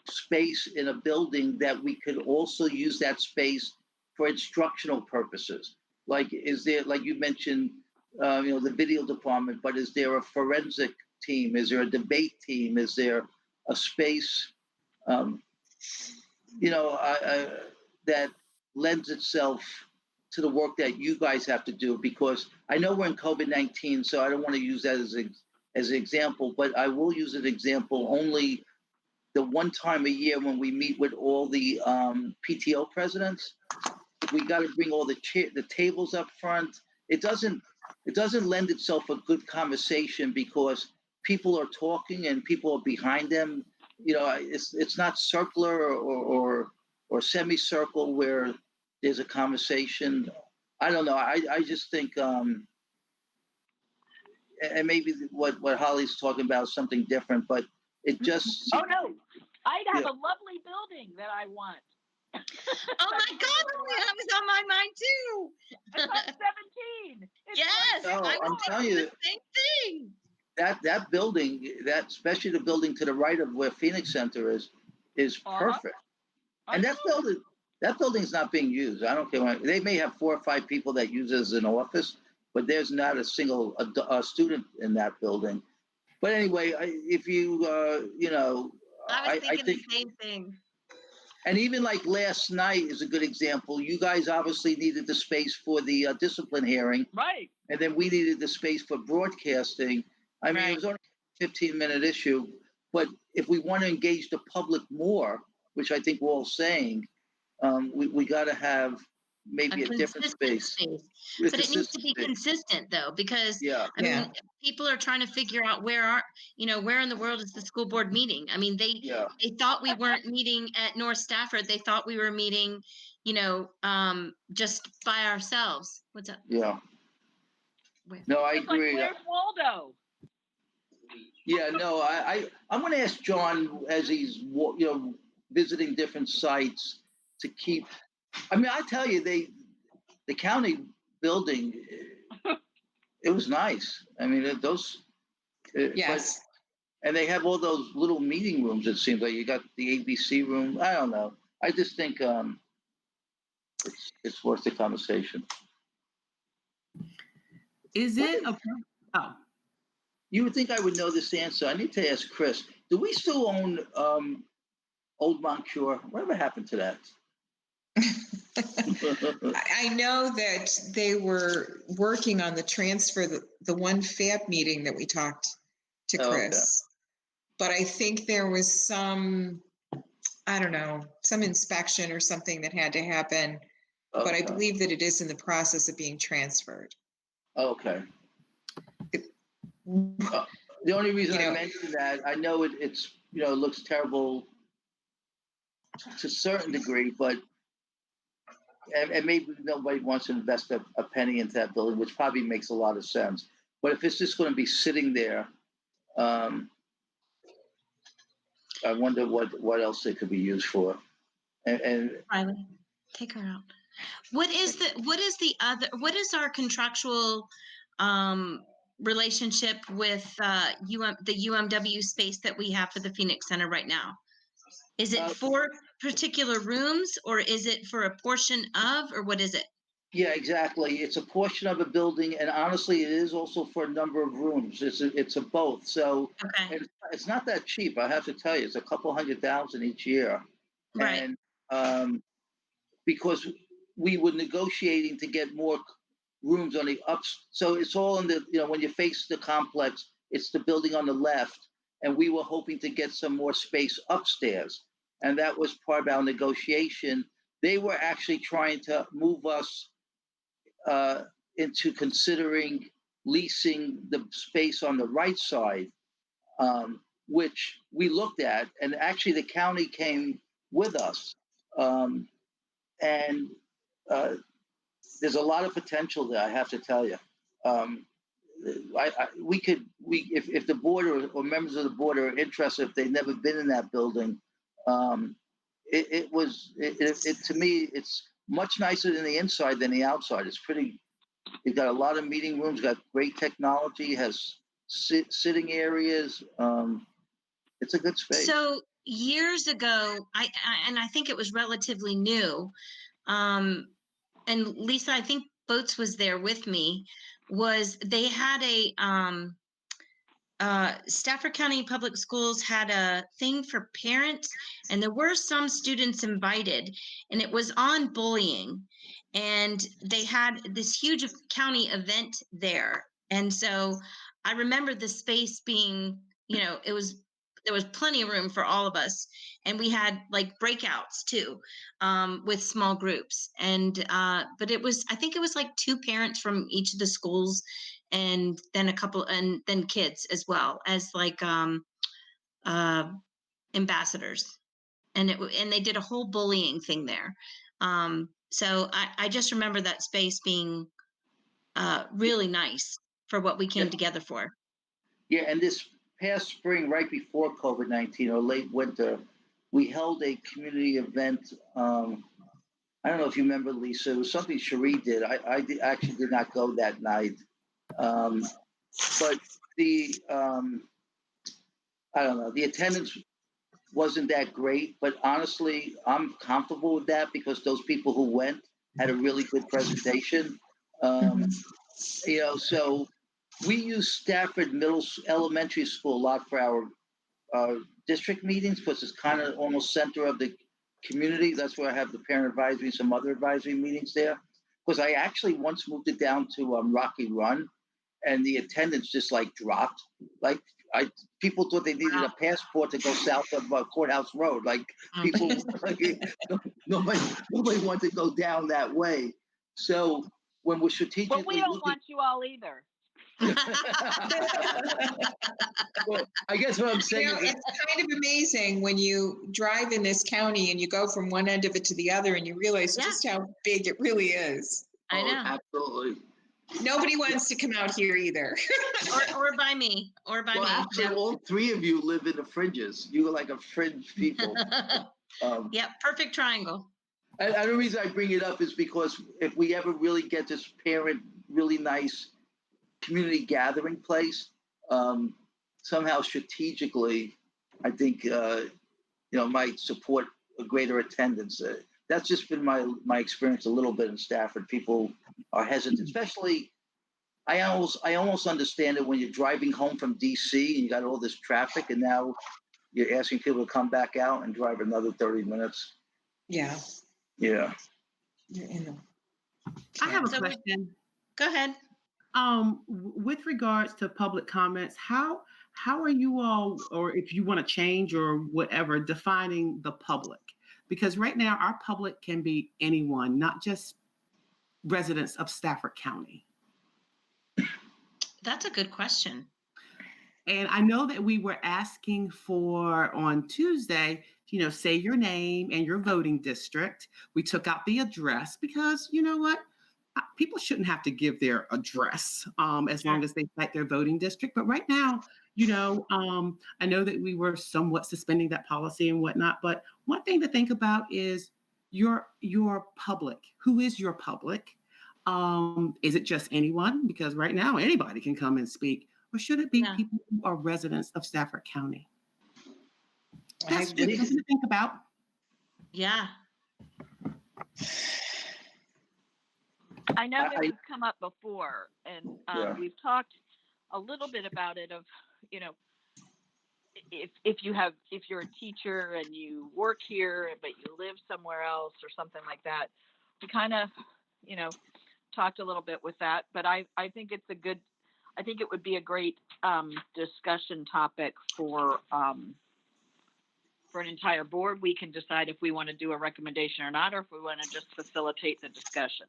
space in a building that we could also use that space for instructional purposes. Like, is there, like you mentioned, the video department, but is there a forensic team? Is there a debate team? Is there a space, um, that lends itself to the work that you guys have to do? Because I know we're in COVID-19, so I don't want to use that as an example, but I will use an example only the one time a year when we meet with all the PTO presidents. We got to bring all the tables up front. It doesn't lend itself a good conversation because people are talking and people are behind them. It's not circular or semicircle where there's a conversation. I don't know. I just think, and maybe what Holly's talking about is something different, but it just. Oh no, I'd have a lovely building that I want. Oh my God, that was on my mind too. It's on 17. Yes, No, I I'm was telling thinking you, the same thing. that building, that especially the building to the right of where Phoenix Center is perfect. And that building's not being used. I don't care what, they may have 4 or 5 people that use it as an office, but there's not a single student in that building. But anyway, if you I was thinking think, the same thing. and even like last night is a good example. You guys obviously needed the space for the discipline hearing, right? And then we needed the space for broadcasting. I mean, It was only a 15-minute issue, but if we want to engage the public more, which I think we're all saying, we got to have maybe a different space. But it needs to be consistent though, because I mean, people are trying to figure out where in the world is the school board meeting? I mean, they thought we weren't meeting at North Stafford. They thought we were meeting, just by ourselves. What's up? Yeah. Where? No, I agree. Like, where's Waldo? Yeah, no, I'm going to ask John as he's visiting different sites to keep. I mean, I tell you, the county building, it was nice. I mean, yes. And they have all those little meeting rooms. It seems like you got the ABC room. I don't know. I just think it's worth the conversation. Is it a? Oh. You would think I would know this answer. I need to ask Chris. Do we still own Old Moncure? Whatever happened to that? I know that they were working on the transfer, the one FAB meeting that we talked to Chris. Okay. But I think there was some inspection or something that had to happen. Okay. But I believe that it is in the process of being transferred. Okay. The only reason I mentioned that, I know it's it looks terrible to a certain degree, but and maybe nobody wants to invest a penny into that building, which probably makes a lot of sense. But if it's just going to be sitting there, I wonder what else it could be used for. And Riley, take her out. What is our contractual relationship with the UMW space that we have for the Phoenix Center right now? Is it for particular rooms, or is it for a portion of, or what is it? Yeah, exactly. It's a portion of a building, and honestly, it is also for a number of rooms. It's a both. So it's not that cheap. I have to tell you, it's a couple $100,000 each year, right? And because we were negotiating to get more rooms on the ups. So it's all in the when you face the complex, it's the building on the left, and we were hoping to get some more space upstairs. And that was part of our negotiation. They were actually trying to move us into considering leasing the space on the right side, which we looked at. And actually the county came with us. And there's a lot of potential there, I have to tell you. If the board or members of the board are interested, if they've never been in that building, to me, it's much nicer than the inside than the outside. It's pretty. You've got a lot of meeting rooms, got great technology, has sitting areas. It's a good space. So years ago, I think it was relatively new. And Lisa, I think Boats was there with me. They had Stafford County Public Schools had a thing for parents, and there were some students invited, and it was on bullying. And they had this huge county event there. And so I remember the space being, there was plenty of room for all of us. And we had like breakouts too, with small groups. And but I think it was like 2 parents from each of the schools, and then a couple, and then kids as well as like ambassadors. And they did a whole bullying thing there. So I just remember that space being really nice for what we came together for. Yeah, and this past spring, right before COVID-19 or late winter, we held a community event. I don't know if you remember, Lisa. It was something Cherie did. I actually did not go that night. But I don't know, the attendance wasn't that great, but honestly, I'm comfortable with that because those people who went had a really good presentation. So we use Stafford Elementary School a lot for our district meetings because it's kind of almost center of the community. That's where I have the parent advisory, some other advisory meetings there. Because I actually once moved it down to Rocky Run, and the attendance just like dropped. Like people thought they needed a passport to go south of Courthouse Road. Like people, nobody wanted to go down that way. So when we're strategically, but we don't want you all either. Well, I guess what I'm saying is it's kind of amazing when you drive in this county and you go from one end of it to the other and you realize just how big it really is. I know. Absolutely. Nobody wants to come out here either. or by me. Actually, all 3 of you live in the fringes. You are like a fringe people. Perfect triangle. And the reason I bring it up is because if we ever really get this parent, really nice community gathering place, somehow strategically, I think might support a greater attendance. That's just been my experience a little bit in Stafford. People are hesitant, especially. I almost understand it when you're driving home from DC and you got all this traffic, and now you're asking people to come back out and drive another 30 minutes. Yeah. Yeah. I have a question. Go ahead. With regards to public comments, how are you all, or if you want to change or whatever, defining the public? Because right now our public can be anyone, not just residents of Stafford County. That's a good question. And I know that we were asking for on Tuesday, say your name and your voting district. We took out the address because you know what? People shouldn't have to give their address as long as they cite their voting district. But right now, I know that we were somewhat suspending that policy and whatnot. But one thing to think about is your public. Who is your public? Is it just anyone? Because right now anybody can come and speak. Or should it be people who are residents of Stafford County? That's just something to think about. Yeah. I know that it's come up before, and we've talked a little bit about it. Of if you're a teacher and you work here but you live somewhere else or something like that, we kind of talked a little bit with that. But I think it's I think it would be a great discussion topic for an entire board. We can decide if we want to do a recommendation or not, or if we want to just facilitate the discussion.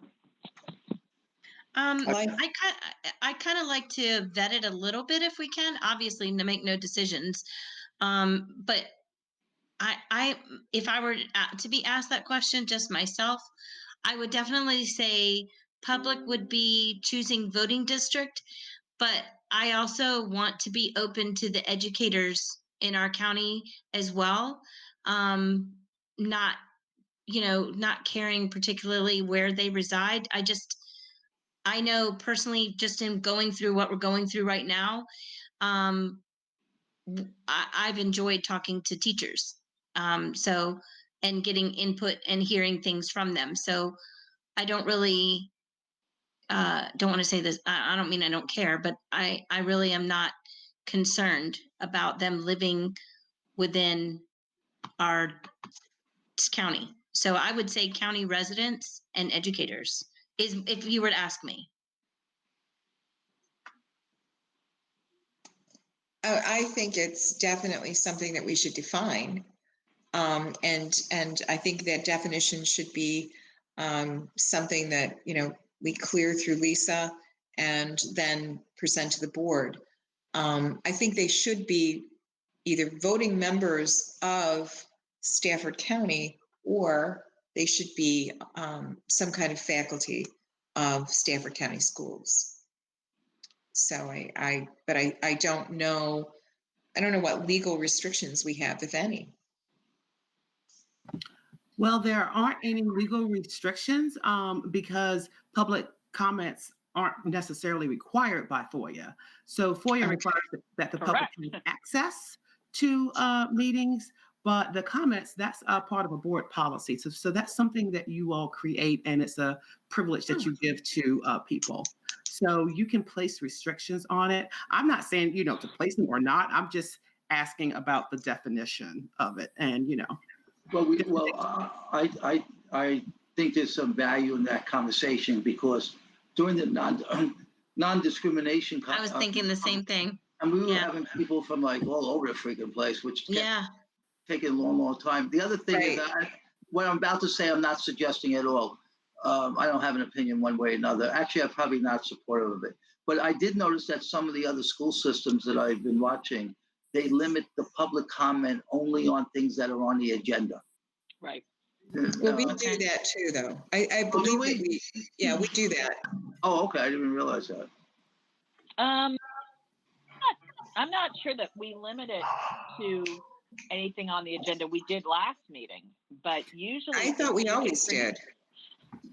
I kind of like to vet it a little bit if we can, obviously to make no decisions. But if I were to be asked that question just myself, I would definitely say public would be choosing voting district, but I also want to be open to the educators in our county as well. Not, not caring particularly where they reside. I know personally, just in going through what we're going through right now, um, I've enjoyed talking to teachers. So, and getting input and hearing things from them. So I don't really, don't want to say this. I don't mean I don't care, but I really am not concerned about them living within our county. So I would say county residents and educators is if you were to ask me. I think it's definitely something that we should define. And I think that definition should be something that, we clear through Lisa and then present to the board. I think they should be either voting members of Stafford County, or they should be some kind of faculty of Stafford County schools. So I don't know. I don't know what legal restrictions we have, if any. Well, there aren't any legal restrictions because public comments aren't necessarily required by FOIA. So FOIA requires that the public have access to meetings, but the comments, that's a part of a board policy. So that's something that you all create, and it's a privilege that you give to people. So you can place restrictions on it. I'm not saying, to place them or not. I'm just asking about the definition of it. And, I think there's some value in that conversation, because during the non-discrimination. I was thinking the same thing. And we were having people from like all over the freaking place, which kept taking a long, long time. The other thing is that what I'm about to say, I'm not suggesting at all. I don't have an opinion one way or another. Actually, I'm probably not supportive of it. But I did notice that some of the other school systems that I've been watching, they limit the public comment only on things that are on the agenda. Right. Well, we do that too, though. I believe that we do that. Oh, okay. I didn't realize that. I'm not sure that we limit it to anything on the agenda. We did last meeting, but usually I thought we always did.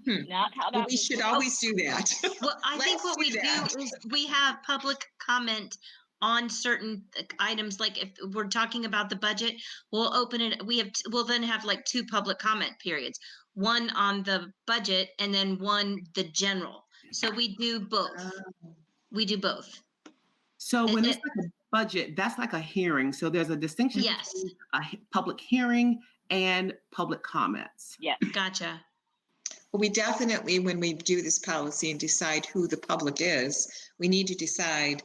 Not how that. We should always do that. Well, I think what we do is we have public comment on certain items. Like if we're talking about the budget, we'll open it. We'll then have like 2 public comment periods, one on the budget and then one the general. So we do both. We do both. So when it's like a budget, that's like a hearing. So there's a distinction between a public hearing and public comments. Yes. Gotcha. Well, we definitely, when we do this policy and decide who the public is, we need to decide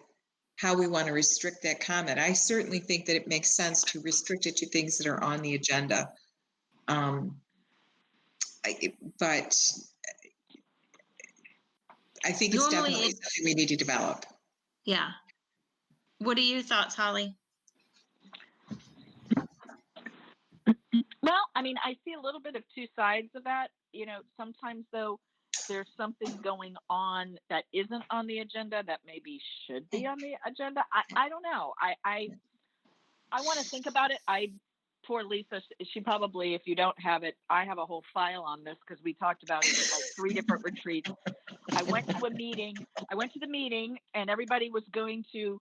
how we want to restrict that comment. I certainly think that it makes sense to restrict it to things that are on the agenda. But I think it's definitely something we need to develop. Yeah. What are your thoughts, Holly? Well, I mean, I see a little bit of 2 sides of that. Sometimes though, there's something going on that isn't on the agenda that maybe should be on the agenda. I don't know. I want to think about it. Poor Lisa, she probably, if you don't have it, I have a whole file on this because we talked about it at like 3 different retreats. I went to the meeting and everybody was going to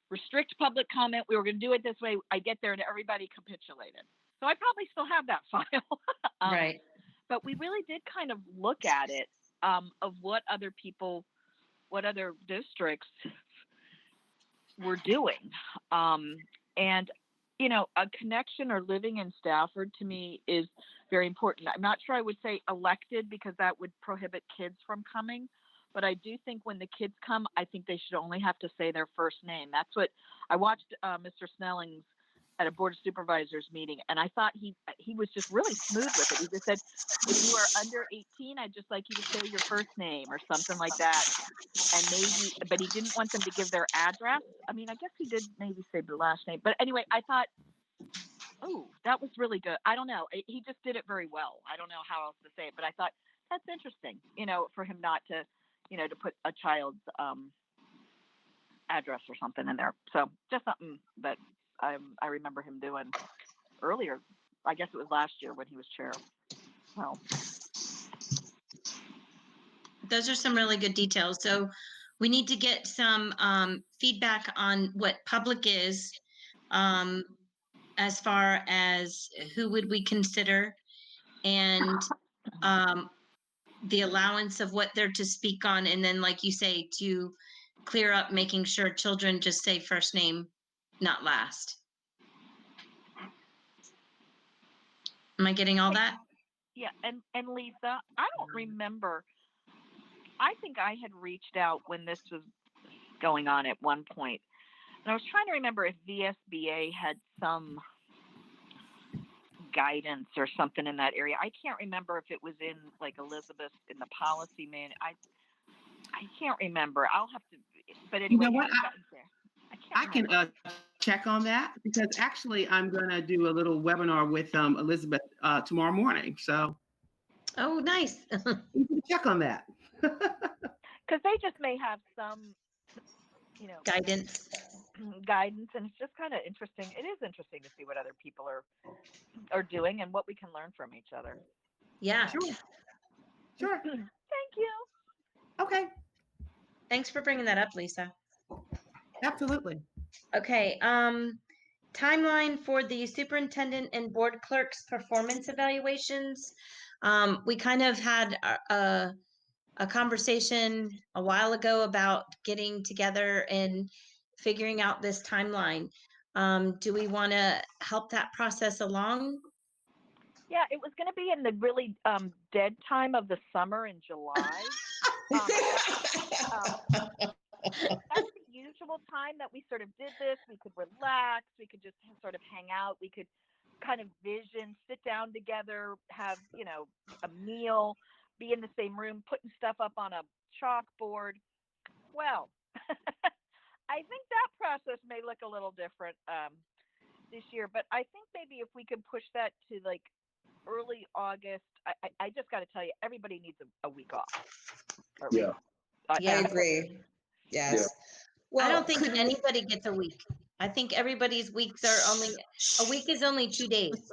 restrict public comment. We were going to do it this way. I get there and everybody capitulated. So I probably still have that file. Right. But we really did kind of look at it of what other districts were doing. And, a connection or living in Stafford to me is very important. I'm not sure I would say elected because that would prohibit kids from coming. But I do think when the kids come, I think they should only have to say their first name. That's what I watched Mr. Snelling's at a board of supervisors meeting, and I thought he was just really smooth with it. He just said, if you are under 18, I'd just like you to say your first name or something like that. And maybe, but he didn't want them to give their address. I mean, I guess he did maybe say the last name. But anyway, I thought, oh, that was really good. I don't know. He just did it very well. I don't know how else to say it, but I thought that's interesting, for him not to, to put a child's address or something in there. So just something that I remember him doing earlier. I guess it was last year when he was chair. So those are some really good details. So we need to get some feedback on what public is, as far as who would we consider, and the allowance of what they're to speak on, and then, like you say, to clear up making sure children just say first name, not last. Am I getting all that? yeah, and Lisa, I don't remember. I think I had reached out when this was going on at one point, and I was trying to remember if VSBA had some guidance or something in that area. I can't remember if it was in like Elizabeth in the policy man. I can't remember. I'll have to. But anyway, You know what? I can check on that, because actually I'm going to do a little webinar with Elizabeth tomorrow morning. So, oh, nice. we can check on that. Because they just may have some, guidance, and it's just kind of interesting. It is interesting to see what other people are doing and what we can learn from each other. Yeah. Sure. Thank you. Okay. Thanks for bringing that up, Lisa. Absolutely. Okay. Timeline for the superintendent and board clerk's performance evaluations. We kind of had a conversation a while ago about getting together and figuring out this timeline. Do we want to help that process along? Yeah, it was going to be in the really dead time of the summer in July. That's the usual time that we sort of did this. We could relax. We could just sort of hang out. We could kind of sit down together, have, a meal, be in the same room, putting stuff up on a chalkboard. Well, I think that process may look a little different this year, but I think maybe if we could push that to like early August. I just got to tell you, everybody needs a week off. Yeah. I agree. Yes. Yeah. Well, I don't think anybody gets a week. I think everybody's weeks are a week is only 2 days.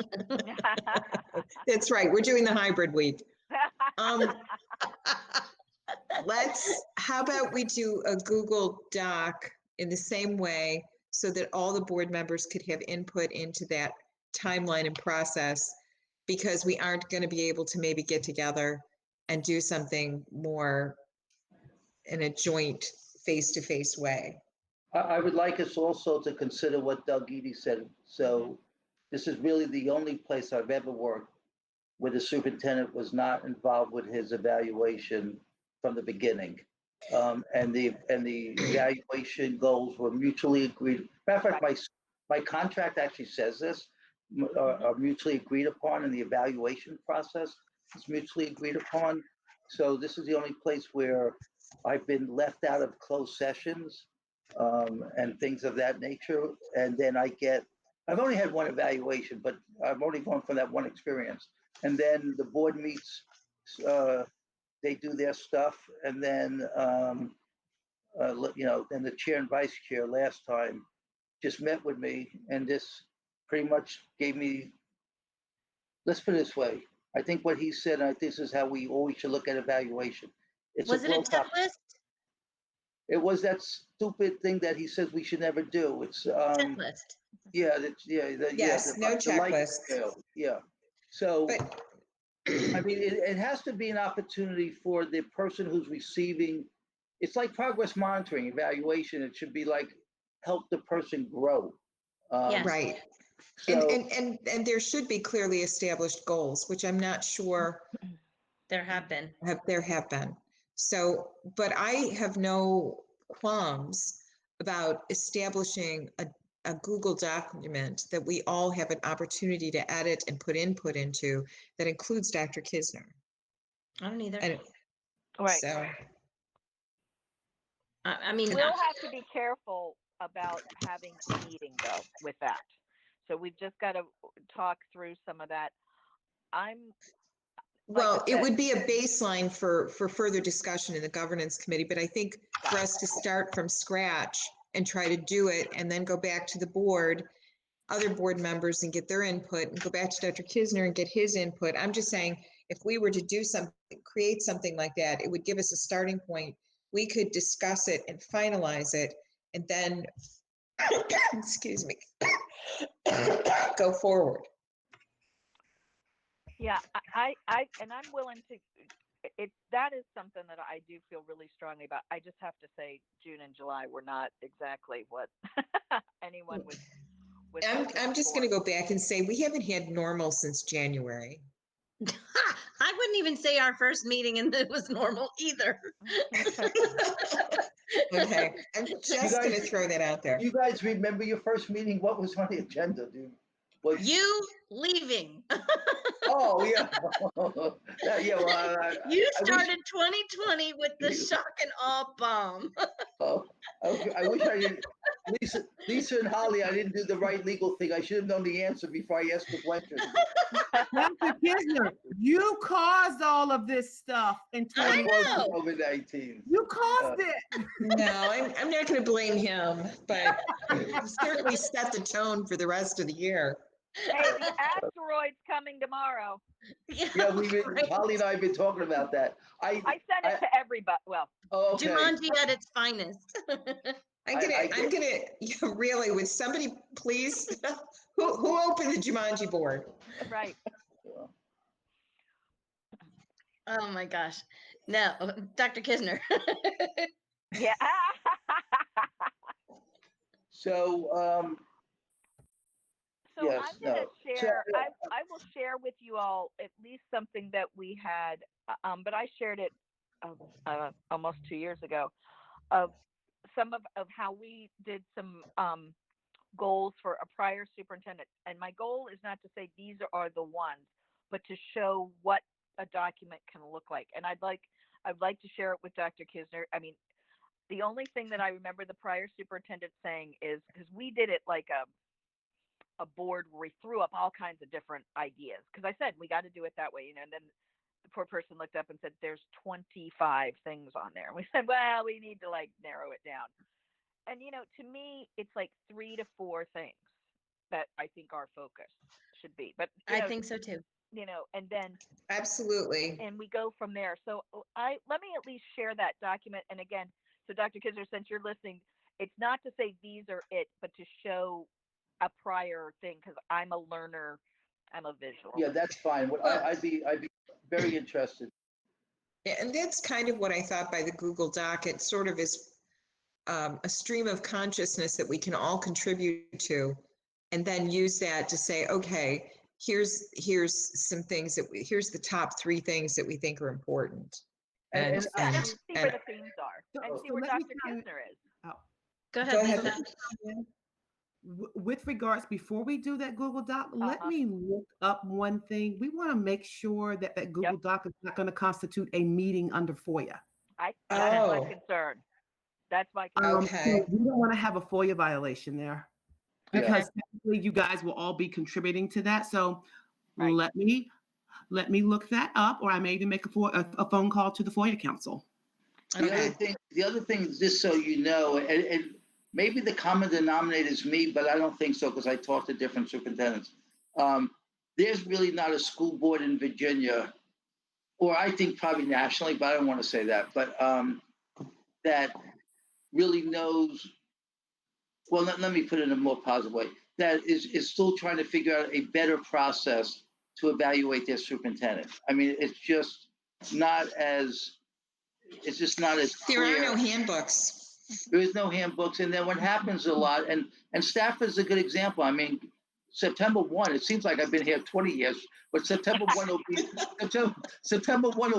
That's right. We're doing the hybrid week. How about we do a Google Doc in the same way so that all the board members could have input into that timeline and process, because we aren't going to be able to maybe get together and do something more in a joint face-to-face way. I would like us also to consider what Doug Eady said. So this is really the only place I've ever worked where the superintendent was not involved with his evaluation from the beginning. And the evaluation goals were mutually agreed. Matter of fact, my contract actually says this, are mutually agreed upon, and the evaluation process is mutually agreed upon. So this is the only place where I've been left out of closed sessions and things of that nature. And then I've only had one evaluation, but I've only gone from that one experience. And then the board meets, they do their stuff, and then then the chair and vice chair last time just met with me, and this pretty much gave me, let's put it this way, I think what he said, and I think this is how we always should look at evaluation. Was it a checklist? It was that stupid thing that he says we should never do. It's checklist. Yeah, No checklist. Yeah. So, I mean, it has to be an opportunity for the person who's receiving. It's like progress monitoring, evaluation. It should be like help the person grow. Yes. Right. So, and there should be clearly established goals, which I'm not sure there have been. There have been. So, but I have no qualms about establishing a Google document that we all have an opportunity to edit and put input into that includes Dr. Kisner. I don't either. Right. So, I mean, we'll have to be careful about having a meeting though with that. So we've just got to talk through some of that. Well, it would be a baseline for further discussion in the governance committee, but I think for us to start from scratch and try to do it and then go back to the board, other board members and get their input and go back to Dr. Kisner and get his input. I'm just saying, if we were to do something, create something like that, it would give us a starting point. We could discuss it and finalize it and then, excuse me, go forward. Yeah, and I'm willing to. That is something that I do feel really strongly about. I just have to say, June and July were not exactly what anyone was. I'm just going to go back and say we haven't had normal since January. I wouldn't even say our first meeting and it was normal either. Okay, I'm just going to throw that out there. You guys remember your first meeting? What was on the agenda, dude? You leaving. Oh, yeah. Yeah, well, you started 2020 with the shock and awe bomb. I wish I didn't. Lisa and Holly, I didn't do the right legal thing. I should have known the answer before I asked the question. Dr. Kisner, you caused all of this stuff in 2020. COVID-19. You caused it. No, I'm not going to blame him, but he certainly set the tone for the rest of the year. Hey, the asteroid's coming tomorrow. Yeah, Holly and I have been talking about that. I sent it to everybody. Well, okay. Jumanji at its finest. I'm gonna really, would somebody please, who opened the Jumanji board? Right. Oh my gosh. No, Dr. Kisner. Yeah. So, yes, I'm going to share, I will share with you all at least something that we had, but I shared it almost 2 years ago, of some of how we did some goals for a prior superintendent. And my goal is not to say these are the ones, but to show what a document can look like. And I'd like to share it with Dr. Kisner. I mean, the only thing that I remember the prior superintendent saying is, because we did it like a board where we threw up all kinds of different ideas, because I said we got to do it that way, and then the poor person looked up and said there's 25 things on there, and we said, well, we need to like narrow it down. And to me it's like 3 to 4 things that I think our focus should be, but I think so too. And then absolutely, and we go from there. So let me at least share that document. And again, so Dr. Kisner, since you're listening, it's not to say these are it, but to show a prior thing, because I'm a learner, I'm a visual. Yeah, that's fine. I'd be very interested. Yeah, and that's kind of what I thought by the Google Doc. It sort of is a stream of consciousness that we can all contribute to, and then use that to say, okay, here's some things here's the top 3 things that we think are important. And see where the themes are, and see where Dr. Kisner is. Oh. Go ahead. With regards, before we do that Google Doc, let me look up one thing. We want to make sure that Google Doc is not going to constitute a meeting under FOIA. That's my concern. That's my concern. Okay. So we don't want to have a FOIA violation there, because technically you guys will all be contributing to that. So let me look that up, or I may even make a phone call to the FOIA council. The other thing, just so you know, and maybe the common denominator is me, but I don't think so, because I talk to different superintendents. There's really not a school board in Virginia, or I think probably nationally, but I don't want to say that, but that really knows, well, let me put it in a more positive way, that is still trying to figure out a better process to evaluate their superintendent. I mean, it's just not as clear. There are no handbooks. There is no handbooks, and then what happens a lot, and Stafford is a good example. I mean, September 1, it seems like I've been here 20 years, but September 1 will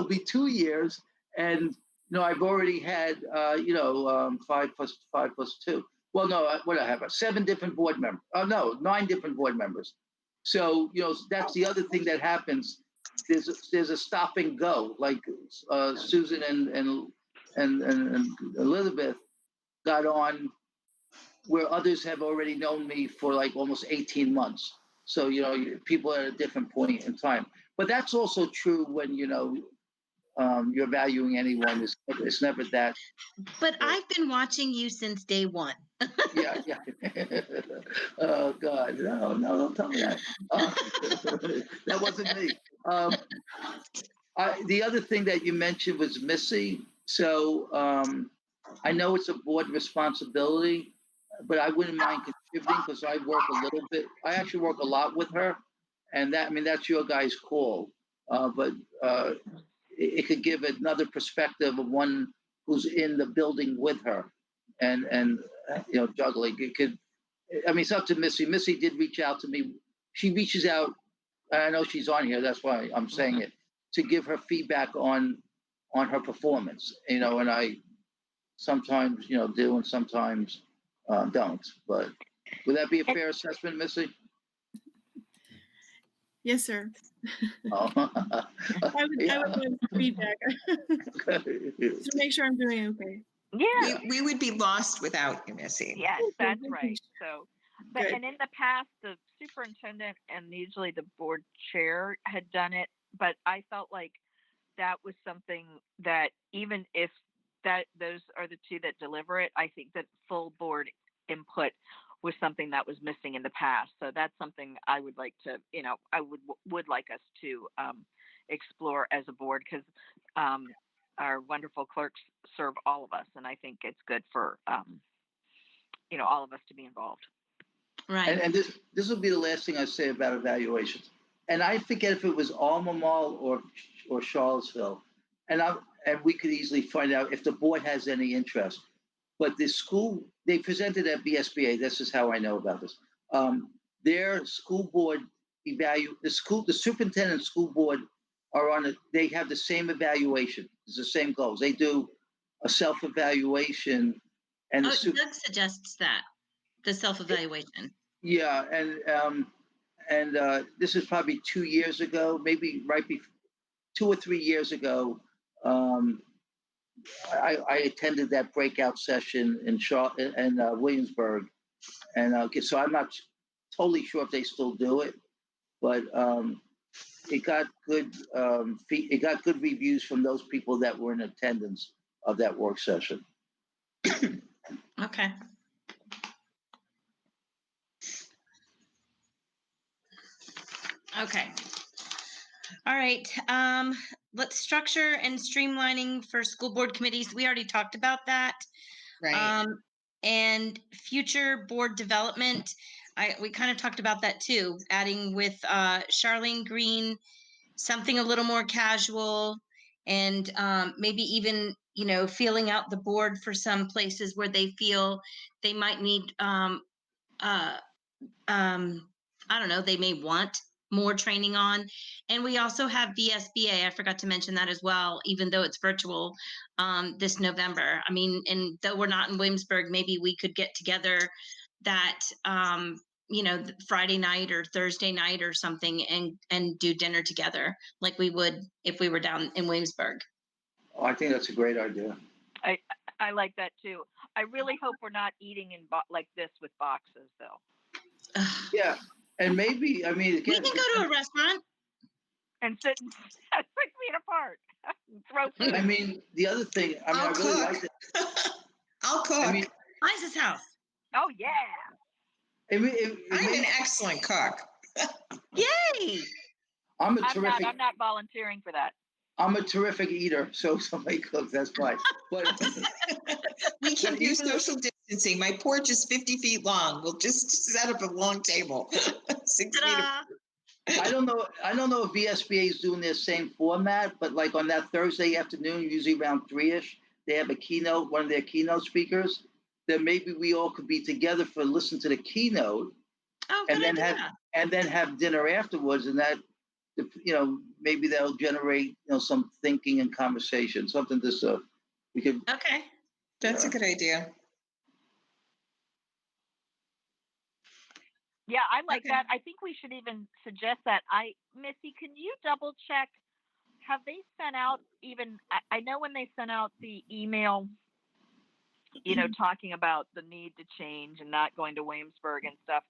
be 2 years, and I've already had 5 plus 2. Well, no, what I have 7 different board members. Oh no, 9 different board members. So that's the other thing that happens. There's a stop and go, like Susan and Elizabeth got on where others have already known me for like almost 18 months. So, people are at a different point in time. but that's also true when, you're valuing anyone. It's never that. But I've been watching you since day one. Yeah, yeah. Oh God, no, don't tell me that. That wasn't me. The other thing that you mentioned was Missy. So I know it's a board responsibility, but I wouldn't mind contributing because I work a little bit. I actually work a lot with her, and that's your guys' call. But it could give another perspective of one who's in the building with her, and juggling. It could. I mean, it's up to Missy. Missy did reach out to me. She reaches out. I know she's on here. That's why I'm saying it, to give her feedback on her performance. And I sometimes do and sometimes don't. But would that be a fair assessment, Missy? Yes, sir. Oh. I would want feedback to make sure I'm doing okay. Yeah. We would be lost without you, Missy. Yes, that's right. So, but Good. and in the past, the superintendent and usually the board chair had done it, but I felt like that was something that even if those are the two that deliver it, I think that full board input was something that was missing in the past. So that's something I would like to, I would like us to explore as a board, because our wonderful clerks serve all of us, and I think it's good for all of us to be involved. Right. And this will be the last thing I say about evaluations. And I forget if it was Alma Mall or Charlottesville, and we could easily find out if the board has any interest. But the school, they presented at BSBA. This is how I know about this. Their school board the superintendent school board they have the same evaluation. It's the same goals. They do a self-evaluation, and Doug suggests that, the self-evaluation. Yeah, and this is probably 2 years ago, maybe right before 2 or 3 years ago. I attended that breakout session in Williamsburg, and so I'm not totally sure if they still do it, but it got good. It got good reviews from those people that were in attendance of that work session. Okay. Okay. All right. Let's structure and streamlining for school board committees. We already talked about that. Right. And future board development, we kind of talked about that too, adding with Charlene Green, something a little more casual, and maybe even feeling out the board for some places where they feel they might need I don't know, they may want more training on. And we also have VSBA. I forgot to mention that as well, even though it's virtual this November. I mean, and though we're not in Williamsburg, maybe we could get together that Friday night or Thursday night or something, and do dinner together like we would if we were down in Williamsburg. Oh, I think that's a great idea. I like that too. I really hope we're not eating in like this with boxes, though. Yeah, and maybe again, we can go to a restaurant and sit 6 feet apart. Throw food. I mean, the other thing. I really like it. I'll cook. Liza's house. Oh yeah. I'm an excellent cook. Yay! I'm not volunteering for that. I'm a terrific eater, so somebody cooks. That's fine. But we can do social distancing. My porch is 50 feet long. We'll just set up a long table. 6 feet. I don't know if VSBA is doing their same format, but like on that Thursday afternoon, usually around 3-ish, they have a keynote, one of their keynote speakers. Then maybe we all could be together for listen to the keynote, and then have dinner afterwards, and that maybe that'll generate some thinking and conversation, something this we could. Okay, that's a good idea. Yeah, I like that. I think we should even suggest that. Missy, can you double check? Have they sent out even? I know when they sent out the email, talking about the need to change and not going to Williamsburg and stuff.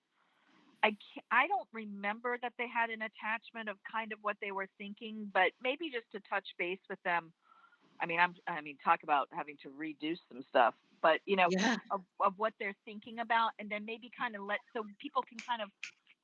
I don't remember that they had an attachment of kind of what they were thinking, but maybe just to touch base with them. I mean, talk about having to redo some stuff, but Yeah. of what they're thinking about, and then maybe kind of so people can kind of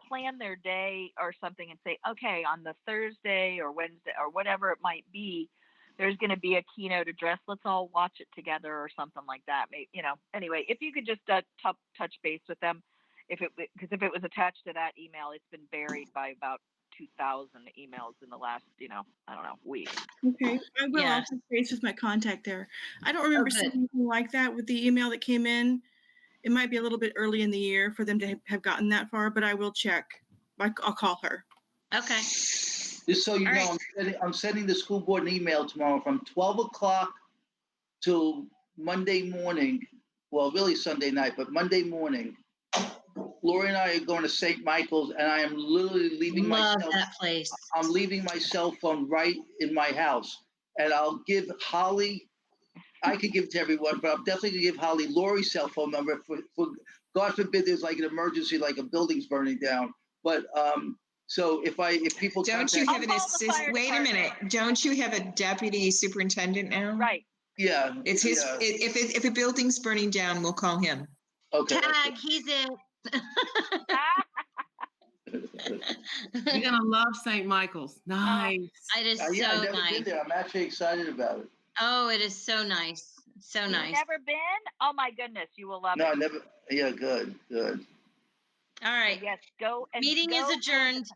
plan their day or something and say, okay, on the Thursday or Wednesday or whatever it might be, there's going to be a keynote address. Let's all watch it together or something like that. Maybe, anyway, if you could just touch base with them, because if it was attached to that email, it's been buried by about 2,000 emails in the last, I don't know, week. Okay, I will. Yeah. I'll touch base with my contact there. I don't remember good. seeing anything like that with the email that came in. It might be a little bit early in the year for them to have gotten that far, but I will check. I'll call her. Okay. Just so you All know, I'm sending the school board an email tomorrow from 12 o'clock till Monday morning. Well, really Sunday night, but Monday morning. Lori and I are going to St. Michael's, and I am literally leaving Love that place. I'm leaving my cell phone right in my house, and I'll give Holly. I could give it to everyone, but I'm definitely gonna give Holly Lori's cell phone number for God forbid there's like an emergency, like a building's burning down. But so if people don't you have an assistant? Wait a minute, don't you have a deputy superintendent now? Right. Yeah, it's his. Yeah. If a building's burning down, we'll call him. Okay. Tag, he's it. You're gonna love St. Michael's. Nice. It is Yeah, I've so never nice. been there. I'm actually excited about it. Oh, it is so nice. So Yeah. nice. Never been? Oh my goodness, you will love it. No, I never. Yeah, good. All right. So yes, go and Meeting is adjourned.